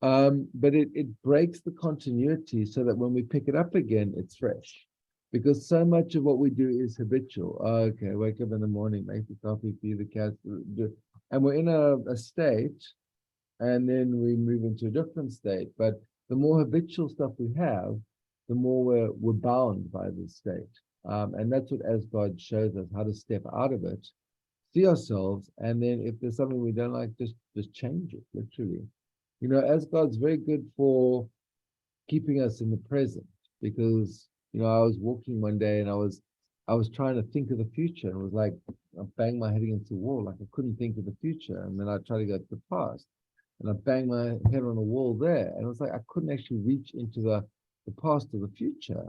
But it breaks the continuity so that when we pick it up again, it's fresh. Because so much of what we do is habitual. Okay, wake up in the morning, make the coffee, feed the cats, and we're in a state, and then we move into a different state. But the more habitual stuff we have, the more we're bound by this state. And that's what Asgard shows us, how to step out of it, see ourselves, and then if there's something we don't like, just change it, literally. Asgard's very good for keeping us in the present, because I was walking one day and I was trying to think of the future, and it was like I banged my head against the wall, like I couldn't think of the future. And then I tried to go to the past, and I banged my head on a wall there, and it was like I couldn't actually reach into the past or the future.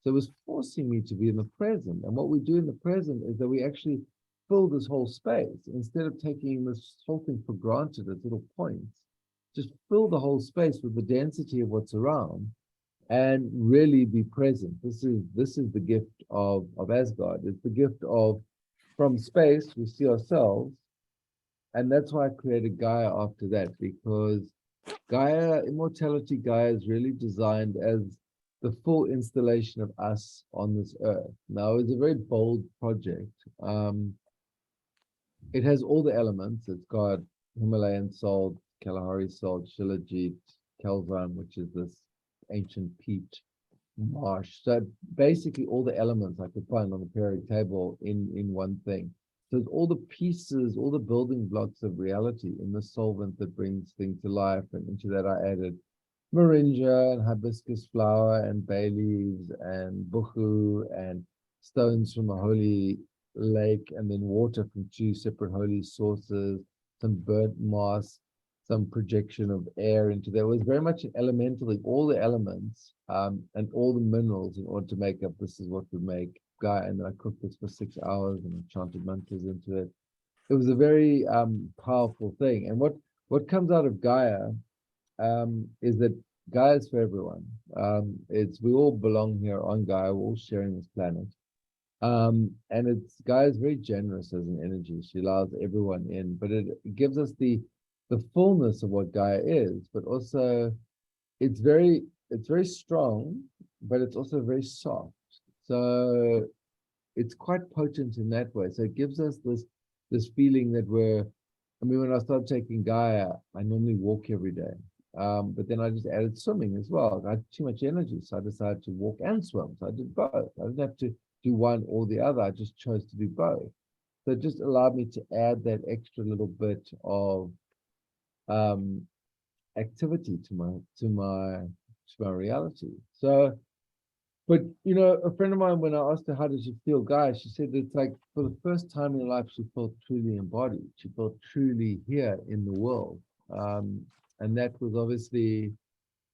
So it was forcing me to be in the present. And what we do in the present is that we actually fill this whole space instead of taking this whole thing for granted as little points. Just fill the whole space with the density of what's around and really be present. This is the gift of Asgard. It's the gift of, from space, we see ourselves. And that's why I created Gaia after that, because Immortality Gaia is really designed as the full installation of us on this earth. Now, it's a very bold project. It has all the elements. It's got Himalayan salt, Kalahari salt, Shilajit, calzone, which is this ancient peat marsh. So basically all the elements I could find on the periodic table in one thing. So it's all the pieces, all the building blocks of reality in the solvent that brings things to life. And into that I added moringa and hibiscus flower and bay leaves and buchu and stones from a holy lake, and then water from 2 separate holy sources, some burnt moss, some projection of air into there. It was very much an elemental, like all the elements and all the minerals in order to make up, this is what would make Gaia. And then I cooked this for 6 hours and I chanted mantras into it. It was a very powerful thing. And what comes out of Gaia is that Gaia is for everyone. We all belong here on Gaia. We're all sharing this planet. And Gaia is very generous as an energy. She allows everyone in, but it gives us the fullness of what Gaia is, but also it's very strong, but it's also very soft. So it's quite potent in that way. So it gives us this feeling that when I started taking Gaia, I normally walk every day. But then I just added swimming as well. I had too much energy, so I decided to walk and swim. So I did both. I didn't have to do one or the other. I just chose to do both. So it just allowed me to add that extra little bit of activity to my reality. So, but a friend of mine, when I asked her how did she feel, Gaia, she said it's like for the first time in life she felt truly embodied. She felt truly here in the world, and that was obviously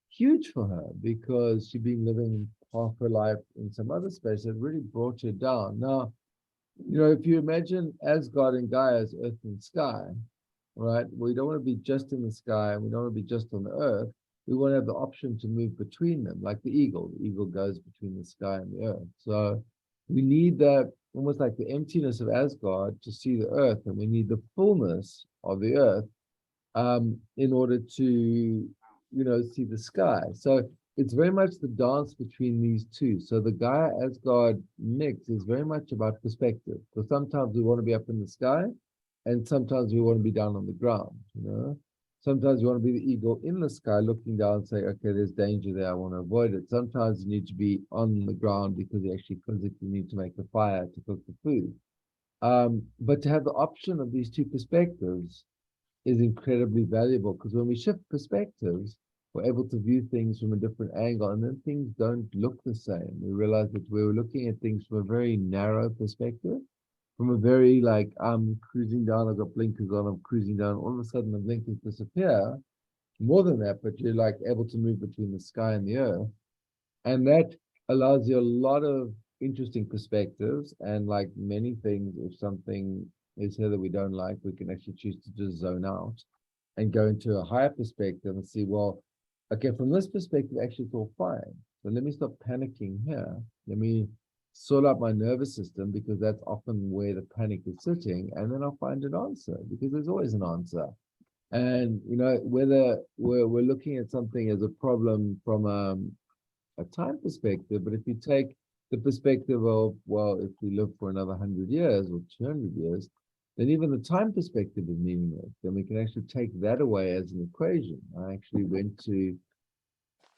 huge for her because she'd been living half her life in some other space that really brought her down. Now, if you imagine Asgard and Gaia as earth and sky, right? We don't want to be just in the sky and we don't want to be just on the earth. We want to have the option to move between them, like the eagle. The eagle goes between the sky and the earth. So we need that, almost like the emptiness of Asgard to see the earth, and we need the fullness of the earth in order to, see the sky. So it's very much the dance between these two. So the Gaia Asgard mix is very much about perspective. Because sometimes we want to be up in the sky, and sometimes we want to be down on the ground. Sometimes you want to be the eagle in the sky looking down and say, okay, there's danger there, I want to avoid it. Sometimes you need to be on the ground because you actually physically need to make the fire to cook the food. But to have the option of these two perspectives is incredibly valuable, because when we shift perspectives, we're able to view things from a different angle, and then things don't look the same. We realize that we were looking at things from a very narrow perspective, from a very like, I'm cruising down, I've got blinkers on, I'm cruising down, all of a sudden the blinkers disappear. More than that, but you're like able to move between the sky and the earth. And that allows you a lot of interesting perspectives. And like many things, if something is here that we don't like, we can actually choose to just zone out and go into a higher perspective and see, well, okay, from this perspective, actually it's all fine. So let me stop panicking here. Let me sort out my nervous system, because that's often where the panic is sitting, and then I'll find an answer, because there's always an answer. And whether we're looking at something as a problem from a time perspective, but if you take the perspective of, well, if we live for another 100 years or 200 years, then even the time perspective is meaningless. Then we can actually take that away as an equation. I actually went to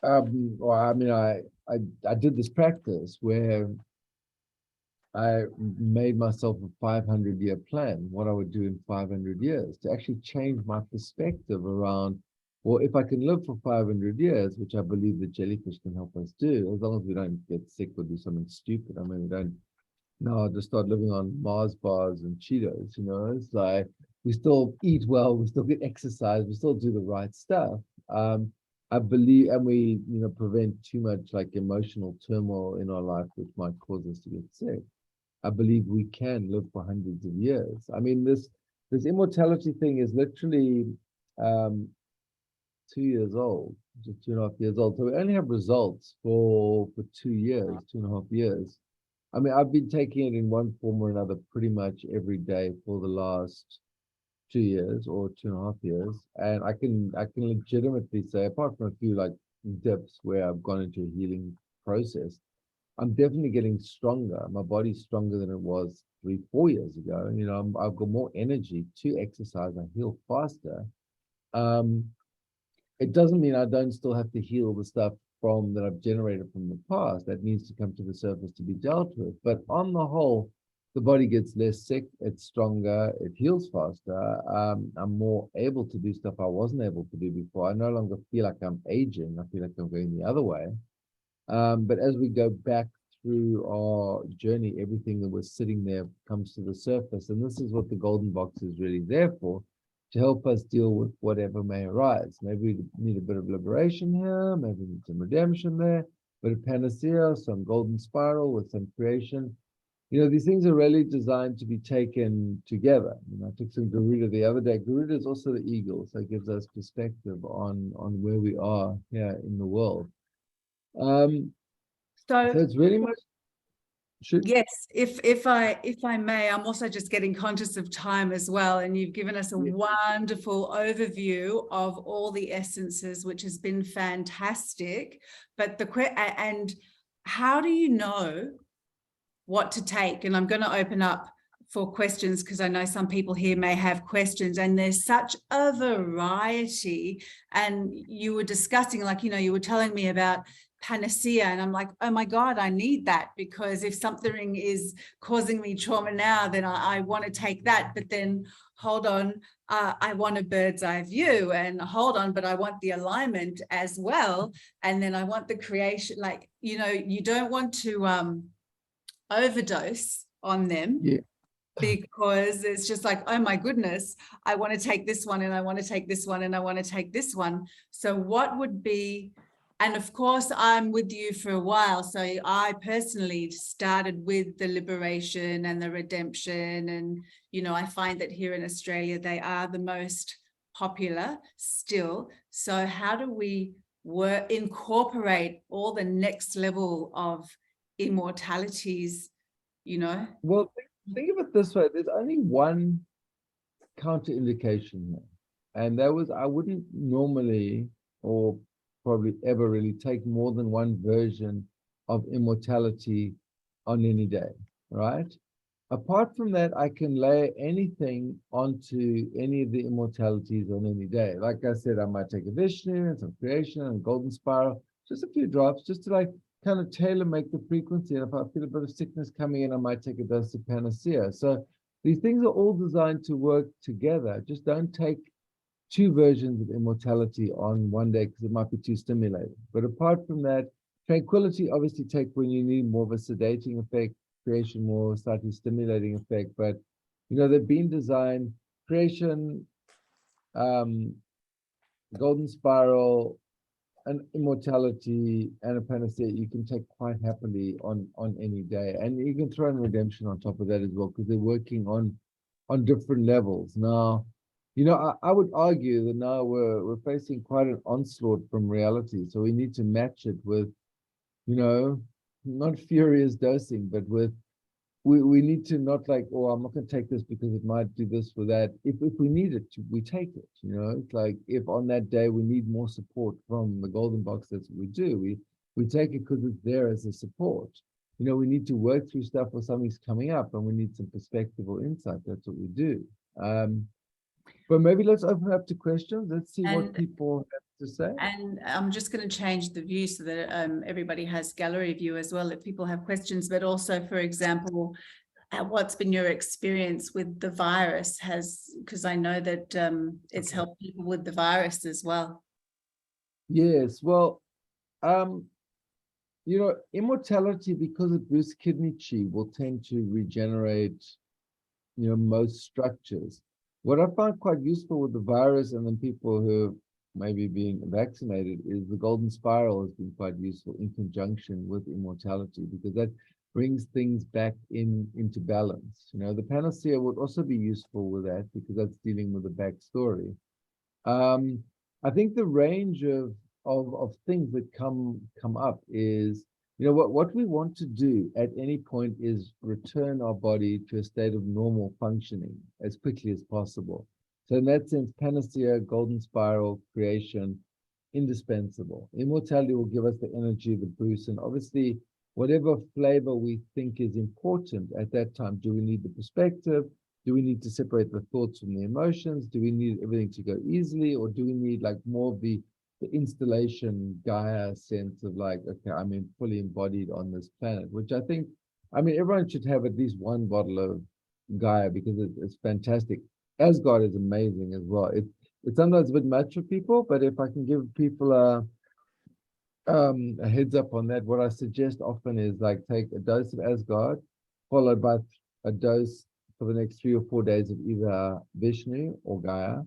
I did this practice where I made myself a 500-year plan, what I would do in 500 years, to actually change my perspective around, well, if I can live for 500 years, which I believe the jellyfish can help us do, as long as we don't get sick or do something stupid. I mean, we don't, no, just start living on Mars bars and Cheetos, it's like, we still eat well, we still get exercise, we still do the right stuff. I believe, and we, prevent too much like emotional turmoil in our life, which might cause us to get sick. I believe we can live for hundreds of years. I mean, this immortality thing is literally 2 years old, just 2.5 years old. So we only have results for 2 years, 2.5 years. I mean, I've been taking it in one form or another pretty much every day for the last 2 years or 2.5 years. And I can legitimately say, apart from a few like dips where I've gone into a healing process, I'm definitely getting stronger. My body's stronger than it was 3-4 years ago. I've got more energy to exercise. I heal faster. it doesn't mean I don't still have to heal the stuff from that I've generated from the past that needs to come to the surface to be dealt with. But on the whole, the body gets less sick, it's stronger, it heals faster. I'm more able to do stuff I wasn't able to do before. I no longer feel like I'm aging. I feel like I'm going the other way. But as we go back through our journey, everything that was sitting there comes to the surface. And this is what the golden box is really there for, to help us deal with whatever may arise. Maybe we need a bit of liberation here, maybe we need some redemption there, but a panacea, some golden spiral with some creation. These things are really designed to be taken together. I took some Garuda the other day. Garuda is also the eagle, so it gives us perspective on where we are here in the world. So it's really much. Yes, if I may, I'm also just getting conscious of time as well, and you've given us a wonderful overview of all the essences, which has been fantastic. But and how do you know what to take? And I'm going to open up for questions because I know some people here may have questions, and there's such a variety. And you were discussing, like, you were telling me about Panacea, and I'm like, oh my God, I need that, because if something is causing me trauma now, then I want to take that. But then hold on, I want a bird's eye view, and hold on, but I want the alignment as well. And then I want the creation, like, you don't want to overdose on them. Because it's just like, oh my goodness, I want to take this one, and I want to take this one, and I want to take this one. So what would be, and of course, I'm with you for a while. So I personally started with the liberation and the redemption. And, I find that here in Australia, they are the most popular still. So how do we incorporate all the next level of immortalities, Well, think of it this way. There's only one counterindication here. And that was, I wouldn't normally, or probably ever really, take more than one version of immortality on any day, right? Apart from that, I can lay anything onto any of the immortalities on any day. Like I said, I might take a Vishnu and some creation and golden spiral, just a few drops, just to kind of tailor make the frequency. And if I feel a bit of sickness coming in, I might take a dose of Panacea. So these things are all designed to work together. Just don't take two versions of immortality on one day, because it might be too stimulating. But apart from that, Tranquility obviously take when you need more of a sedating effect, creation more slightly stimulating effect. But they've been designed, creation, golden spiral, an immortality, and a panacea you can take quite happily on any day. And you can throw in redemption on top of that as well, because they're working on different levels. Now, I would argue that now we're facing quite an onslaught from reality. So we need to match it with, not furious dosing, but with, we need to not like, oh, I'm not going to take this because it might do this for that. If we need it, we take it. It's like, if on that day we need more support from the golden box, that's what we do. We take it because it's there as a support. We need to work through stuff where something's coming up and we need some perspective or insight. That's what we do. But maybe let's open up to questions. Let's see what people have to say. And I'm just going to change the view so that everybody has gallery view as well, if people have questions. But also, for example, what's been your experience with the virus? Because I know that it's helped people with the virus as well. Yes, well, immortality, because it boosts kidney chi, will tend to regenerate, most structures. What I find quite useful with the virus and then people who maybe being vaccinated is the golden spiral has been quite useful in conjunction with immortality, because that brings things back into balance. The panacea would also be useful with that, because that's dealing with the backstory. I think the range of things that come up is, what we want to do at any point is return our body to a state of normal functioning as quickly as possible. So in that sense, panacea, golden spiral, creation, indispensable. Immortality will give us the energy, the boost, and obviously whatever flavor we think is important at that time. Do we need the perspective? Do we need to separate the thoughts from the emotions? Do we need everything to go easily? Or do we need like more of the installation Gaia sense of like, okay, I'm fully embodied on this planet, which I think, everyone should have at least one bottle of Gaia because it's fantastic. Asgard is amazing as well. It's sometimes a bit much for people, but if I can give people a heads up on that, what I suggest often is like take a dose of Asgard, followed by a dose for the next 3 or 4 days of either Vishnu or Gaia,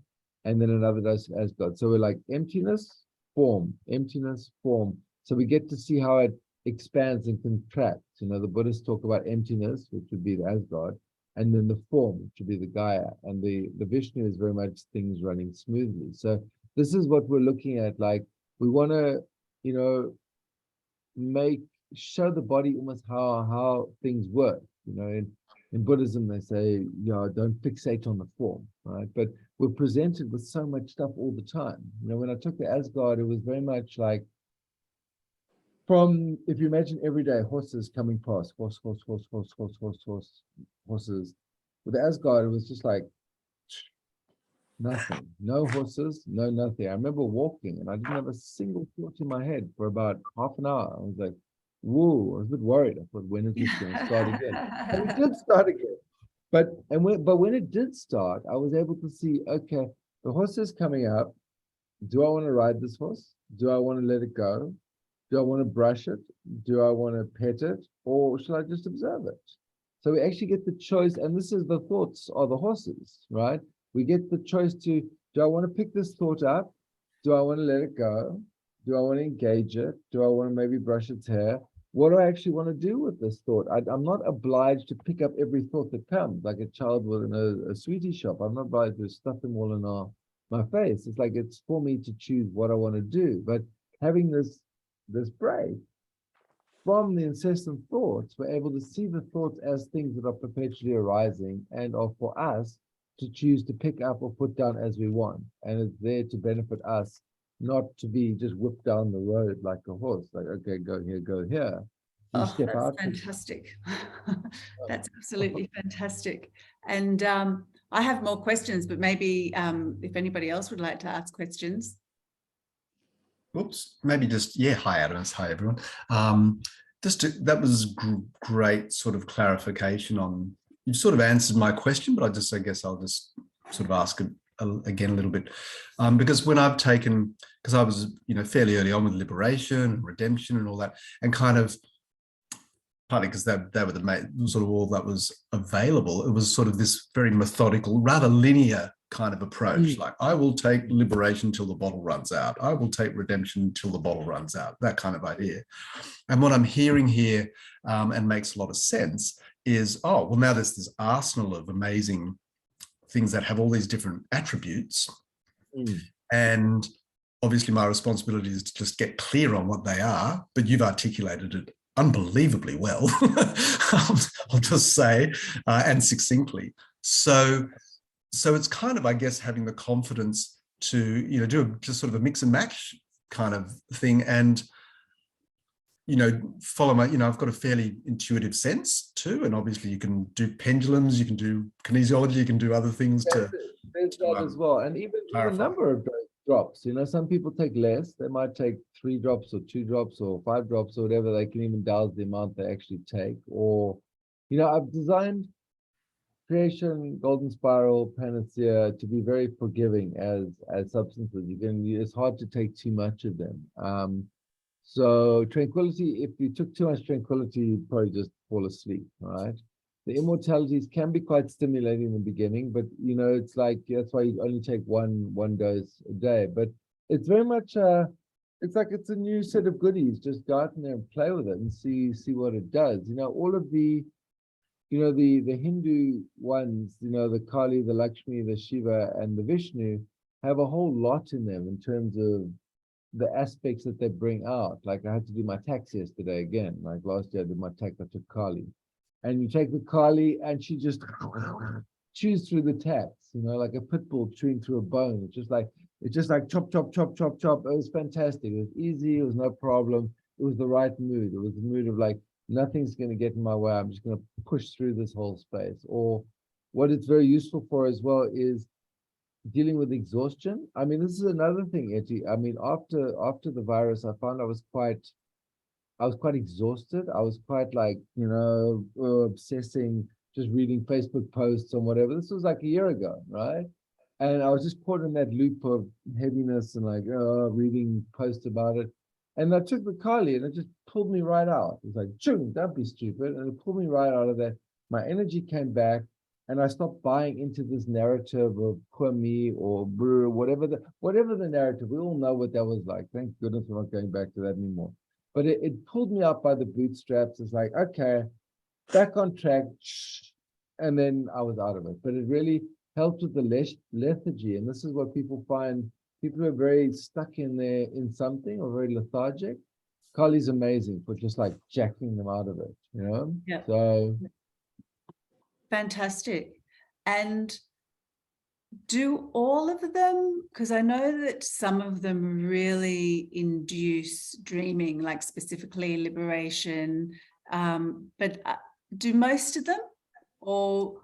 and then another dose of Asgard. So we're like emptiness, form, emptiness, form. So we get to see how it expands and contracts. The Buddhists talk about emptiness, which would be the Asgard, and then the form, which would be the Gaia. And the Vishnu is very much things running smoothly. So this is what we're looking at. Like we want to, show the body almost how things work. In Buddhism, they say, don't fixate on the form, right? But we're presented with so much stuff all the time. When I took the Asgard, it was very much like if you imagine every day, horses coming past, horses. With the Asgard, it was just like nothing, no horses, no nothing. I remember walking and I didn't have a single thought in my head for about half an hour. I was like, whoa, I was a bit worried. I thought, when is this going to start again? And it did start again. But when it did start, I was able to see, okay, the horse is coming up. Do I want to ride this horse? Do I want to let it go? Do I want to brush it? Do I want to pet it? Or should I just observe it? So we actually get the choice, and this is the thoughts of the horses, right? We get the choice to, do I want to pick this thought up? Do I want to let it go? Do I want to engage it? Do I want to maybe brush its hair? What do I actually want to do with this thought? I'm not obliged to pick up every thought that comes, like a child in a sweetie shop. I'm not obliged to stuff them all in my face. It's like, it's for me to choose what I want to do. But having this break from the incessant thoughts, we're able to see the thoughts as things that are perpetually arising and are for us to choose to pick up or put down as we want. And it's there to benefit us, not to be just whipped down the road like a horse, like, okay, go here, go here. Oh, that's fantastic. That's absolutely fantastic. And I have more questions, but maybe if anybody else would like to ask questions. Oops, maybe just, hi, Adamus. Hi, everyone. That was great sort of clarification on, you've sort of answered my question, but I guess I'll just sort of ask it again a little bit. Because when I've taken, because I was, fairly early on with liberation and redemption and all that, and kind of, partly because they were the main, sort of all that was available, it was sort of this very methodical, rather linear kind of approach. Like, I will take liberation till the bottle runs out. I will take redemption till the bottle runs out, that kind of idea. And what I'm hearing here, and makes a lot of sense, is, oh, well, now there's this arsenal of amazing things that have all these different attributes. And obviously my responsibility is to just get clear on what they are, but you've articulated it unbelievably well, I'll just say, and succinctly. So it's kind of, I guess, having the confidence to, do just sort of a mix and match kind of thing, and, follow my, I've got a fairly intuitive sense too. And obviously you can do pendulums, you can do kinesiology, you can do other things there's that as well. And even a number of drops, some people take less. They might take 3 drops or 2 drops or 5 drops or whatever. They can even douse the amount they actually take. Or, I've designed creation, golden spiral, panacea to be very forgiving as substances. It's hard to take too much of them. So tranquility, if you took too much tranquility, you'd probably just fall asleep, right? The immortalities can be quite stimulating in the beginning, but it's like, that's why you only take one dose a day. But it's very much it's like it's a new set of goodies. Just go out in there and play with it and see what it does. All of the the Hindu ones, the Kali, the Lakshmi, the Shiva, and the Vishnu have a whole lot in them in terms of the aspects that they bring out. Like, I had to do my tax yesterday again. Like last year I did my tax, I took Kali. And you take the Kali and she just chews through the tax, like a pit bull chewing through a bone. It's just like chop, chop, chop, chop, chop. It was fantastic. It was easy. It was no problem. It was the right mood. It was the mood of like, nothing's going to get in my way. I'm just going to push through this whole space. Or what it's very useful for as well is dealing with exhaustion. I mean, this is another thing, Etty. I mean, after the virus, I found I was quite exhausted. I was quite like, obsessing, just reading Facebook posts or whatever. This was like a year ago, right? And I was just caught in that loop of heaviness and like reading posts about it. And I took the Kali and it just pulled me right out. It was like, chung, don't be stupid. And it pulled me right out of that. My energy came back and I stopped buying into this narrative of poor me or whatever the narrative. We all know what that was like. Thank goodness we're not going back to that anymore. But it pulled me up by the bootstraps. It's like, okay, back on track. And then I was out of it. But it really helped with the lethargy. And this is what people find. People are very stuck in something or very lethargic. Kali's amazing for just like jacking them out of it, Yeah. So fantastic. And do all of them, because I know that some of them really induce dreaming, like specifically liberation, but do most of them, or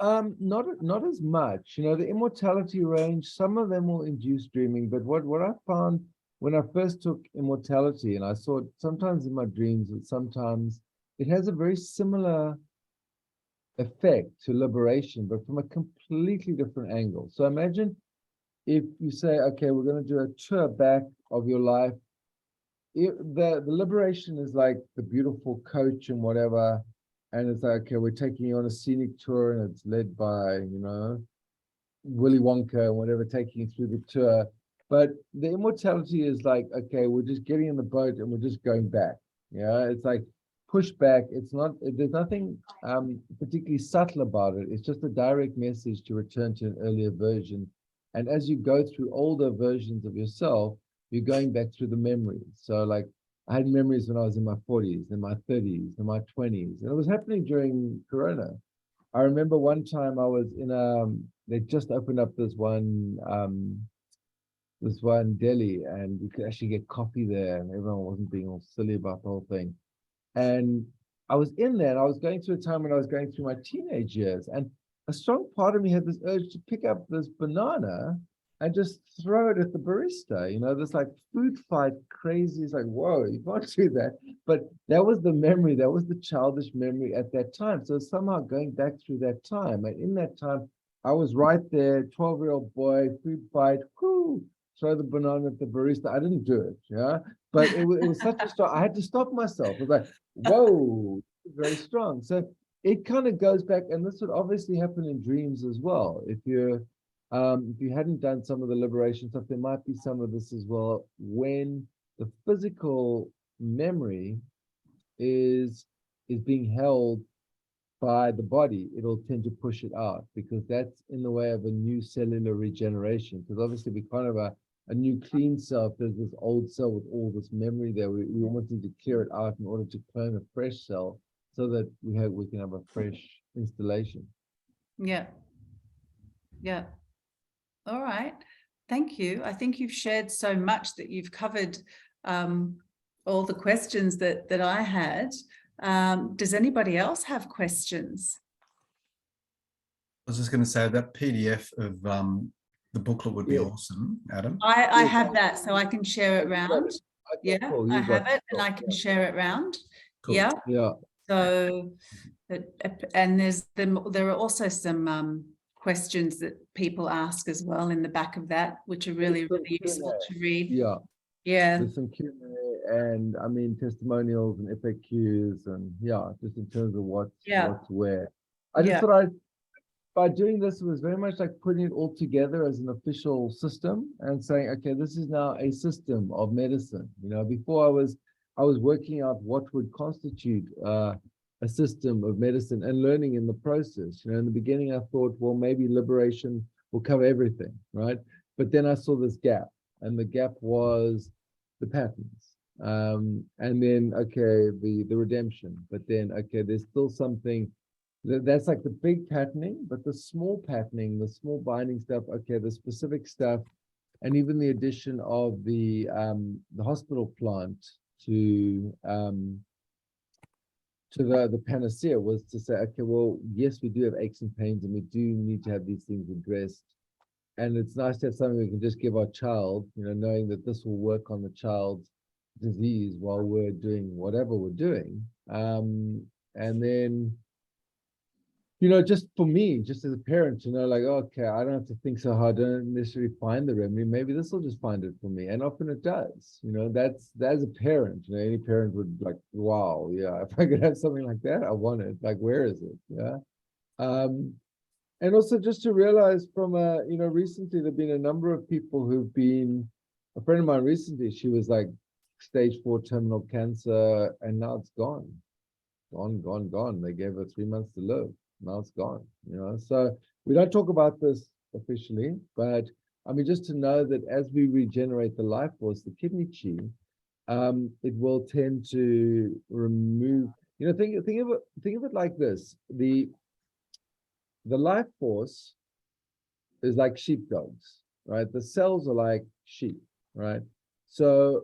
not as much. The immortality range, some of them will induce dreaming, but what I found when I first took immortality, and I saw it sometimes in my dreams, and sometimes it has a very similar effect to liberation, but from a completely different angle. So imagine if you say, okay, we're going to do a tour back of your life. The liberation is like the beautiful coach and whatever, and it's like, okay, we're taking you on a scenic tour and it's led by Willy Wonka and whatever, taking you through the tour. But the immortality is like, okay, we're just getting in the boat and we're just going back. It's like push back. It's not, there's nothing particularly subtle about it. It's just a direct message to return to an earlier version. And as you go through older versions of yourself, you're going back through the memories. So like I had memories when I was in my 40s, in my 30s, in my 20s, and it was happening during Corona. I remember one time I was in they just opened up this one deli, and you could actually get coffee there, and everyone wasn't being all silly about the whole thing. And I was in there, and I was going through a time when I was going through my teenage years, and a strong part of me had this urge to pick up this banana and just throw it at the barista. This like food fight crazy. It's like, whoa, you can't do that. But that was the memory, that was the childish memory at that time. So somehow going back through that time, and in that time, I was right there, 12-year-old boy, food fight, whoo, throw the banana at the barista. I didn't do it, but it was such a strong, I had to stop myself. I was like, whoa, very strong. So it kind of goes back, and this would obviously happen in dreams as well. If you hadn't done some of the liberation stuff, there might be some of this as well. When the physical memory is being held by the body, it'll tend to push it out because that's in the way of a new cellular regeneration. Because obviously we kind of a new clean cell. If there's this old cell with all this memory there, we almost need to clear it out in order to clone a fresh cell so that we can have a fresh installation. Yeah. All right, thank you. I think you've shared so much that you've covered all the questions that I had. Does anybody else have questions? I was just going to say that PDF of the booklet would be awesome, Adam. I have that, so I can share it around. Okay, yeah, cool. I have it, and I can share it around. Cool. Yeah. So, and there are also some questions that people ask as well in the back of that, which are really useful to read. Yeah. There's some Q&A and I mean testimonials and FAQs and just in terms of what's where. I just thought by doing this, it was very much like putting it all together as an official system and saying, okay, this is now a system of medicine. Before I was working out what would constitute a system of medicine and learning in the process. In the beginning, I thought, well, maybe liberation will cover everything, right? But then I saw this gap, and the gap was the patterns. And then, okay, the redemption. But then, okay, there's still something that's like the big patterning, but the small patterning, the small binding stuff, okay, the specific stuff, and even the addition of the hospital plant to the Panacea was to say, okay, well, yes, we do have aches and pains and we do need to have these things addressed. and it's nice to have something we can just give our child, you know, knowing that this will work on the child's disease while we're doing whatever we're doing. And then, you know, just for me, just as a parent, you know, like, okay, I don't have to think so hard, I don't necessarily find the remedy, maybe this will just find it for me. And often it does, you know, that's a parent, you know, any parent would like, wow, yeah, if I could have something like that, I want it. Like, where is it? Yeah. And also just to realize from, you know, recently there've been a number of people who've been, a friend of mine recently, she was like stage 4 terminal cancer, and now it's gone. Gone. They gave her 3 months to live. Now it's gone, you know. So we don't talk about this officially, but I mean, just to know that as we regenerate the life force, the kidney chi, it will tend to remove, you know, think of it like this. The life force is like sheepdogs, right? The cells are like sheep, right? So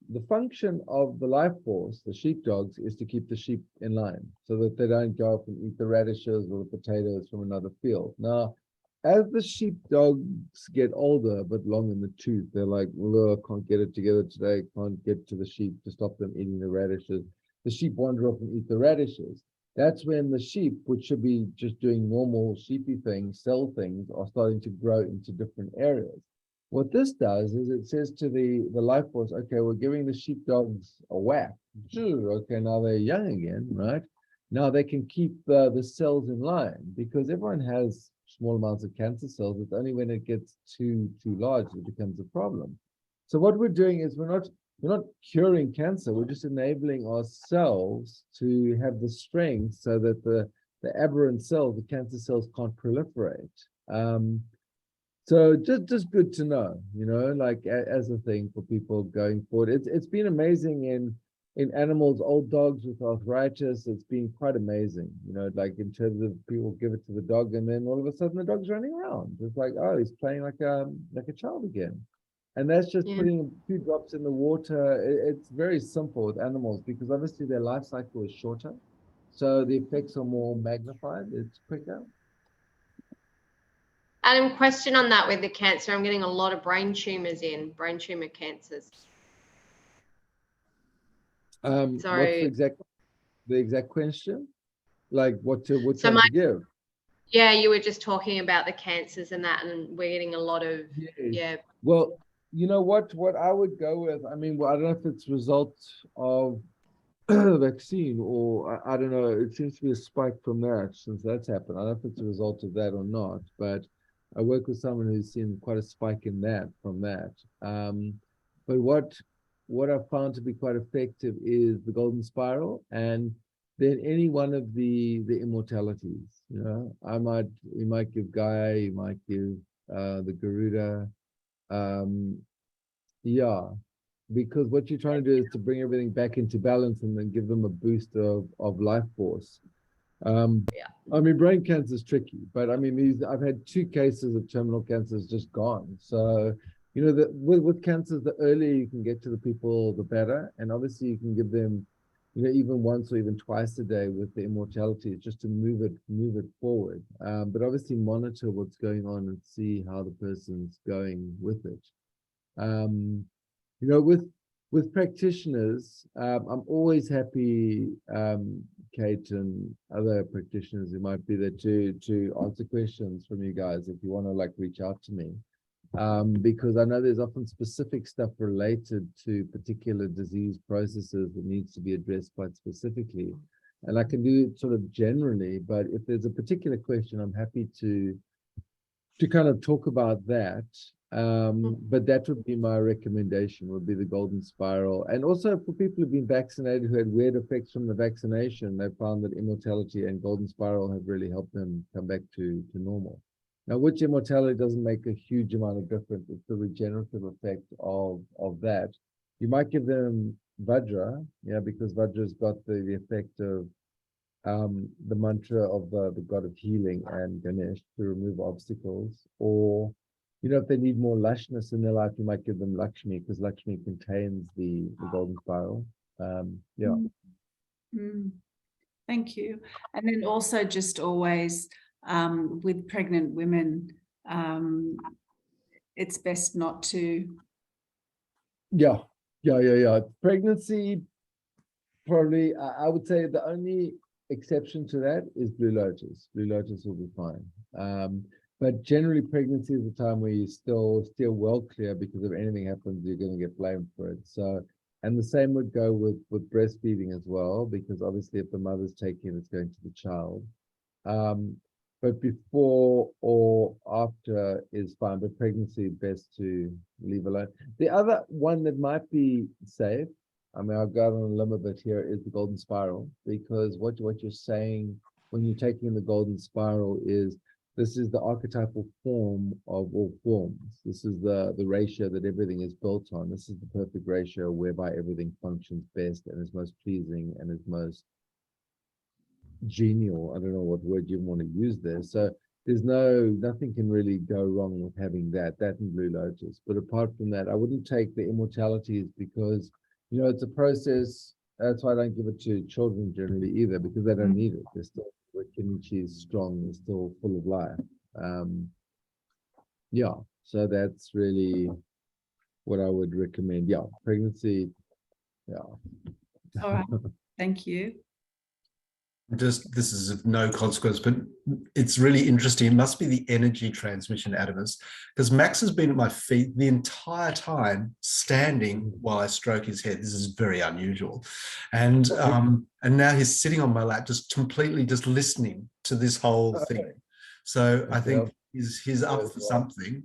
the function of the life force, the sheepdogs, is to keep the sheep in line so that they don't go up and eat the radishes or the potatoes from another field. Now, as the sheepdogs get older, but long in the tooth, they're like, well, I can't get it together today, can't get to the sheep to stop them eating the radishes. The sheep wander off and eat the radishes. That's when the sheep, which should be just doing normal sheepy things, cell things, are starting to grow into different areas. What this does is it says to the life force, okay, we're giving the sheepdogs a whack. Okay, now they're young again, right? Now they can keep the cells in line, because everyone has small amounts of cancer cells. It's only when it gets too large that it becomes a problem. So what we're doing is we're not curing cancer. We're just enabling our cells to have the strength so that the aberrant cells, the cancer cells, can't proliferate. So just good to know, you know, like as a thing for people going forward. It's been amazing in animals, old dogs with arthritis. It's been quite amazing, you know, like in terms of people give it to the dog and then all of a sudden the dog's running around. It's like, oh, he's playing like a child again. And that's just putting a few drops in the water. It's very simple with animals because obviously their life cycle is shorter. So the effects are more magnified. It's quicker. Adam, question on that with the cancer. I'm getting a lot of brain tumor cancers. What's the exact question? Like what to give? Yeah, you were just talking about the cancers and that, and we're getting a lot of Well, you know what I would go with, I mean, well, I don't know if it's a result of vaccine or I don't know, it seems to be a spike from that since that's happened. I don't know if it's a result of that or not, but I work with someone who's seen quite a spike in that from that. But what I've found to be quite effective is the golden spiral, and then any one of the immortalities. You know, you might give Gaia, you might give the Garuda, yeah, because what you're trying to do is to bring everything back into balance and then give them a boost of life force. I mean, brain cancer is tricky, but I mean, I've had 2 cases of terminal cancers just gone. So, you know, with cancers, the earlier you can get to the people, the better. And obviously you can give them, you know, even once or even twice a day with the immortality, just to move it forward. But obviously monitor what's going on and see how the person's going with it. You know, with practitioners, I'm always happy, Kate and other practitioners who might be there to answer questions from you guys if you want to like reach out to me, because I know there's often specific stuff related to particular disease processes that needs to be addressed quite specifically, and I can do it sort of generally. But if there's a particular question, I'm happy to kind of talk about that. But that would be my recommendation, would be the golden spiral. And also for people who've been vaccinated who had weird effects from the vaccination, they found that immortality and golden spiral have really helped them come back to normal. Now, which immortality doesn't make a huge amount of difference. It's the regenerative effect of that. You might give them Varja, yeah, because Vajra's got the effect of the mantra of the god of healing and Ganesh to remove obstacles. Or, you know, if they need more lushness in their life, you might give them Lakshmi, because Lakshmi contains the golden spiral. Thank you. And then also just always with pregnant women, it's best not to. Yeah. Pregnancy, probably, I would say the only exception to that is Blue Lotus. Blue Lotus will be fine. But generally pregnancy is a time where you still steer well clear, because if anything happens, you're going to get blamed for it. So, and the same would go with breastfeeding as well, because obviously if the mother's taking it, it's going to the child. But before or after is fine, but pregnancy best to leave alone. The other one that might be safe, I mean, I'll go out on a limb a bit here, is the golden spiral, because what you're saying when you're taking the golden spiral is this is the archetypal form of all forms. This is the ratio that everything is built on. This is the perfect ratio whereby everything functions best and is most pleasing and is most genial. I don't know what word you want to use there. So there's nothing can really go wrong with having that and Blue Lotus. But apart from that, I wouldn't take the immortalities, because it's a process. That's why I don't give it to children generally either, because they don't need it. They're still kidney strong, they're still full of life. Yeah, so that's really what I would recommend. Yeah, pregnancy. Yeah. All right, thank you. Just, this is of no consequence, but it's really interesting. It must be the energy transmission out of us, because Max has been at my feet the entire time, standing while I stroke his head. This is very unusual. And now he's sitting on my lap, just completely just listening to this whole thing. So I think he's up for something.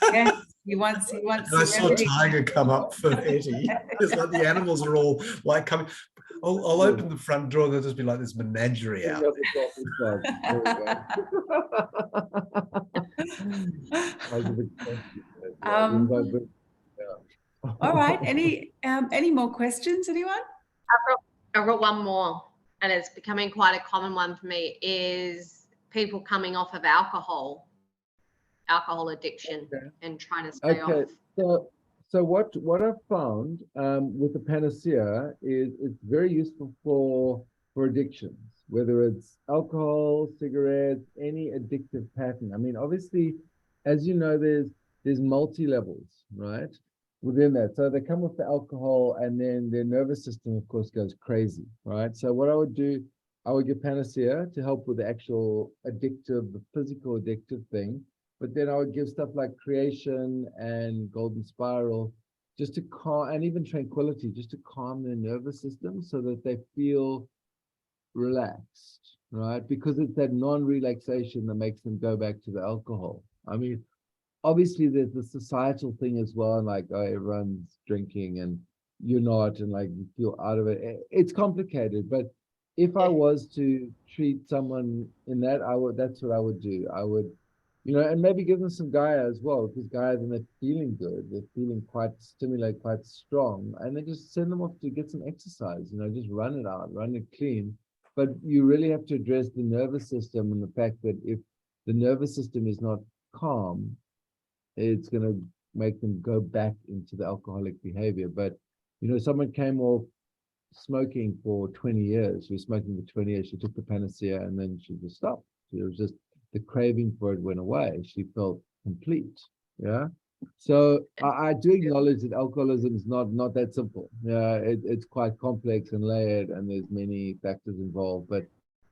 Yes, he wants. I saw Tiger come up for Etty. It's like the animals are all like coming. I'll open the front door and there'll just be like this menagerie out. All right. Any more questions, anyone? I've got one more, and it's becoming quite a common one for me, is people coming off of alcohol addiction and trying to stay off. So what I've found with the Panacea is it's very useful for addictions, whether it's alcohol, cigarettes, any addictive pattern. I mean, obviously, as you know, there's multi-levels, right, within that. So they come off the alcohol and then their nervous system, of course, goes crazy, right? So what I would do, I would give Panacea to help with the actual addictive, the physical addictive thing. But then I would give stuff like Creation and Golden Spiral just to calm, and even Tranquility, just to calm their nervous system so that they feel relaxed, right? Because it's that non-relaxation that makes them go back to the alcohol. I mean, obviously there's the societal thing as well, like, oh, everyone's drinking and you're not, and like you feel out of it. It's complicated, but if I was to treat someone in that, that's what I would do. I would, and maybe give them some Gaia as well, because Gaia, then they're feeling good. They're feeling quite stimulated, quite strong. And then just send them off to get some exercise, just run it out, run it clean. But you really have to address the nervous system and the fact that if the nervous system is not calm, it's going to make them go back into the alcoholic behavior. But, someone came off smoking for 20 years. She was smoking for 20 years. She took the Panacea and then she just stopped. It was just, the craving for it went away. She felt complete. Yeah. So I do acknowledge that alcoholism is not that simple. Yeah, it's quite complex and layered, and there's many factors involved. But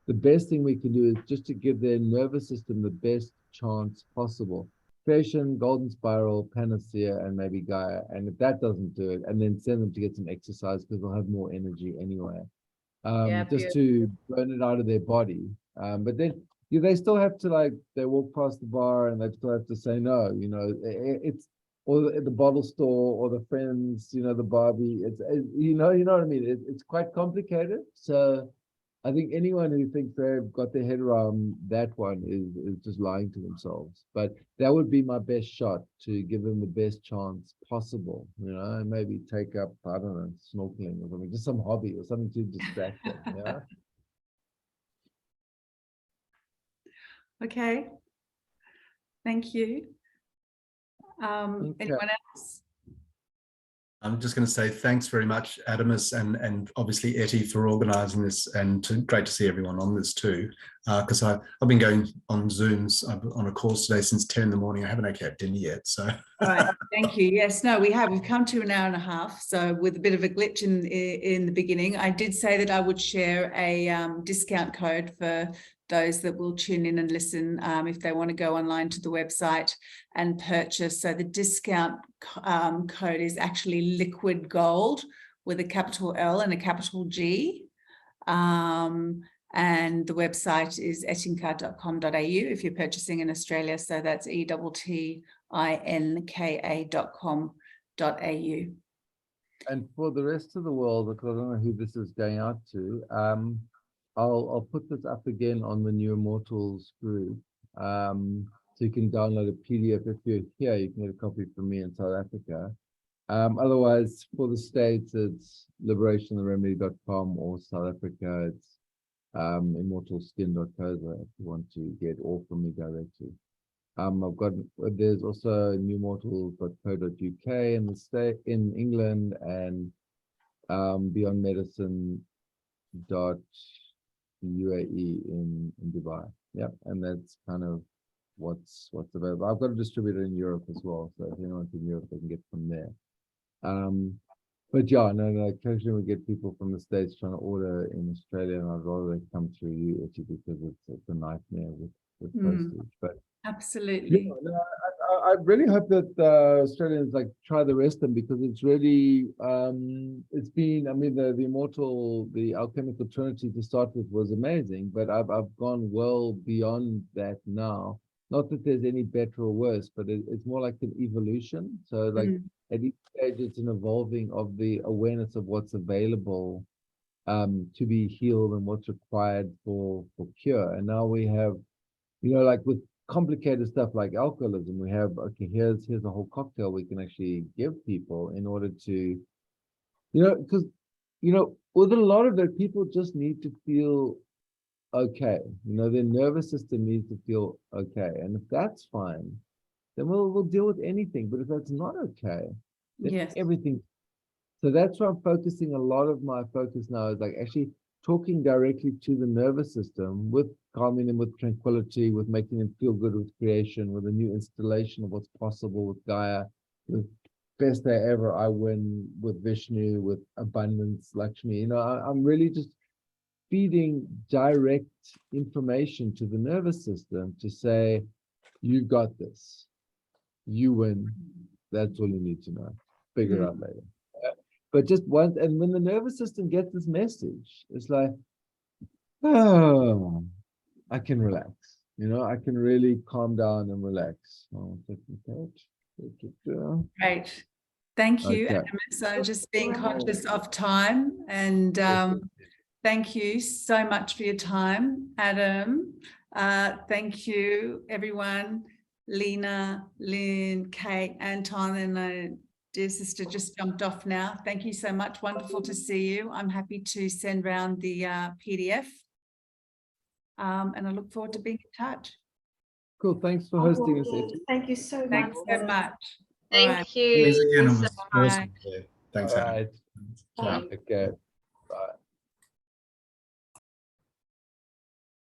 the best thing we can do is just to give their nervous system the best chance possible. Creation, Golden Spiral, Panacea, and maybe Gaia. And if that doesn't do it, and then send them to get some exercise, because they'll have more energy anyway. Just to burn it out of their body. But then they still have to, they walk past the bar and they still have to say no, it's, or at the bottle store, or the friends, the Barbie, it's you know what I mean? It's quite complicated. So I think anyone who thinks they've got their head around that one is just lying to themselves. But that would be my best shot, to give them the best chance possible, and maybe take up, I don't know, snorkeling or something, just some hobby or something to distract them. Yeah. Okay. Thank you. Anyone else? I'm just going to say thanks very much, Adamus, and obviously Etty, for organising this, and great to see everyone on this too, because I've been going on Zooms on a course today since 10 in the morning. I haven't actually had dinner yet, so Right, thank you. Yes, no, we've come to an hour and a half. So with a bit of a glitch in the beginning, I did say that I would share a discount code for those that will tune in and listen if they want to go online to the website and purchase. So the discount code is actually Liquid Gold with a capital L and a capital G. And the website is ettinka.com.au if you're purchasing in Australia. So that's ettinka.com.au. And for the rest of the world, because I don't know who this is going out to, I'll put this up again on the New Immortals group. So you can download a PDF. If you're here, you can get a copy from me in South Africa. Otherwise, for the States, it's liberationtheremedy.com, or South Africa, it's immortalskin.co if you want to get all from me directly. There's also newmortals.co.uk in the state, in England, and beyondmedicine.uae in Dubai. Yep, and that's kind of what's available. I've got a distributor in Europe as well, so if anyone's in Europe, they can get from there. But yeah, no, occasionally we get people from the States trying to order in Australia, and I'd rather they come through you, Etty, because it's a nightmare with postage. But absolutely. yeah, no, I really hope that Australians like try the rest of them, because it's really it's been, I mean, the alchemical trinity to start with was amazing, but I've gone well beyond that now. Not that there's any better or worse, but it's more like an evolution. So like at each stage, it's an evolving of the awareness of what's available to be healed and what's required for cure. And now we have, like with complicated stuff like alcoholism, we have, okay, here's a whole cocktail we can actually give people in order to, because, with a lot of it, people just need to feel okay. Their nervous system needs to feel okay. And if that's fine, then we'll deal with anything. But if that's not okay, then everything. So that's why I'm focusing a lot of my focus now is like actually talking directly to the nervous system, with calming them, with tranquility, with making them feel good, with creation, with a new installation of what's possible with Gaia, with best day ever, I win, with Vishnu, with abundance, Lakshmi. I'm really just feeding direct information to the nervous system to say, you've got this, you win. That's all you need to know. Figure it out later. But just once, and when the nervous system gets this message, it's like, oh, I can relax. I can really calm down and relax. Great. Thank you, Okay. Adam. So just being conscious of time, and thank you so much for your time, Adam. Thank you, everyone. Lena, Lynn, Kate, Anton, and dear sister just jumped off now. Thank you so much. Wonderful to see you. I'm happy to send around the PDF. And I look forward to being in touch. Cool. Thanks for hosting us, Etty. Thank you so much. Thanks so much. Thank you. Thanks again. It was Bye. awesome. Yeah. Thanks, Adam. All right. Okay.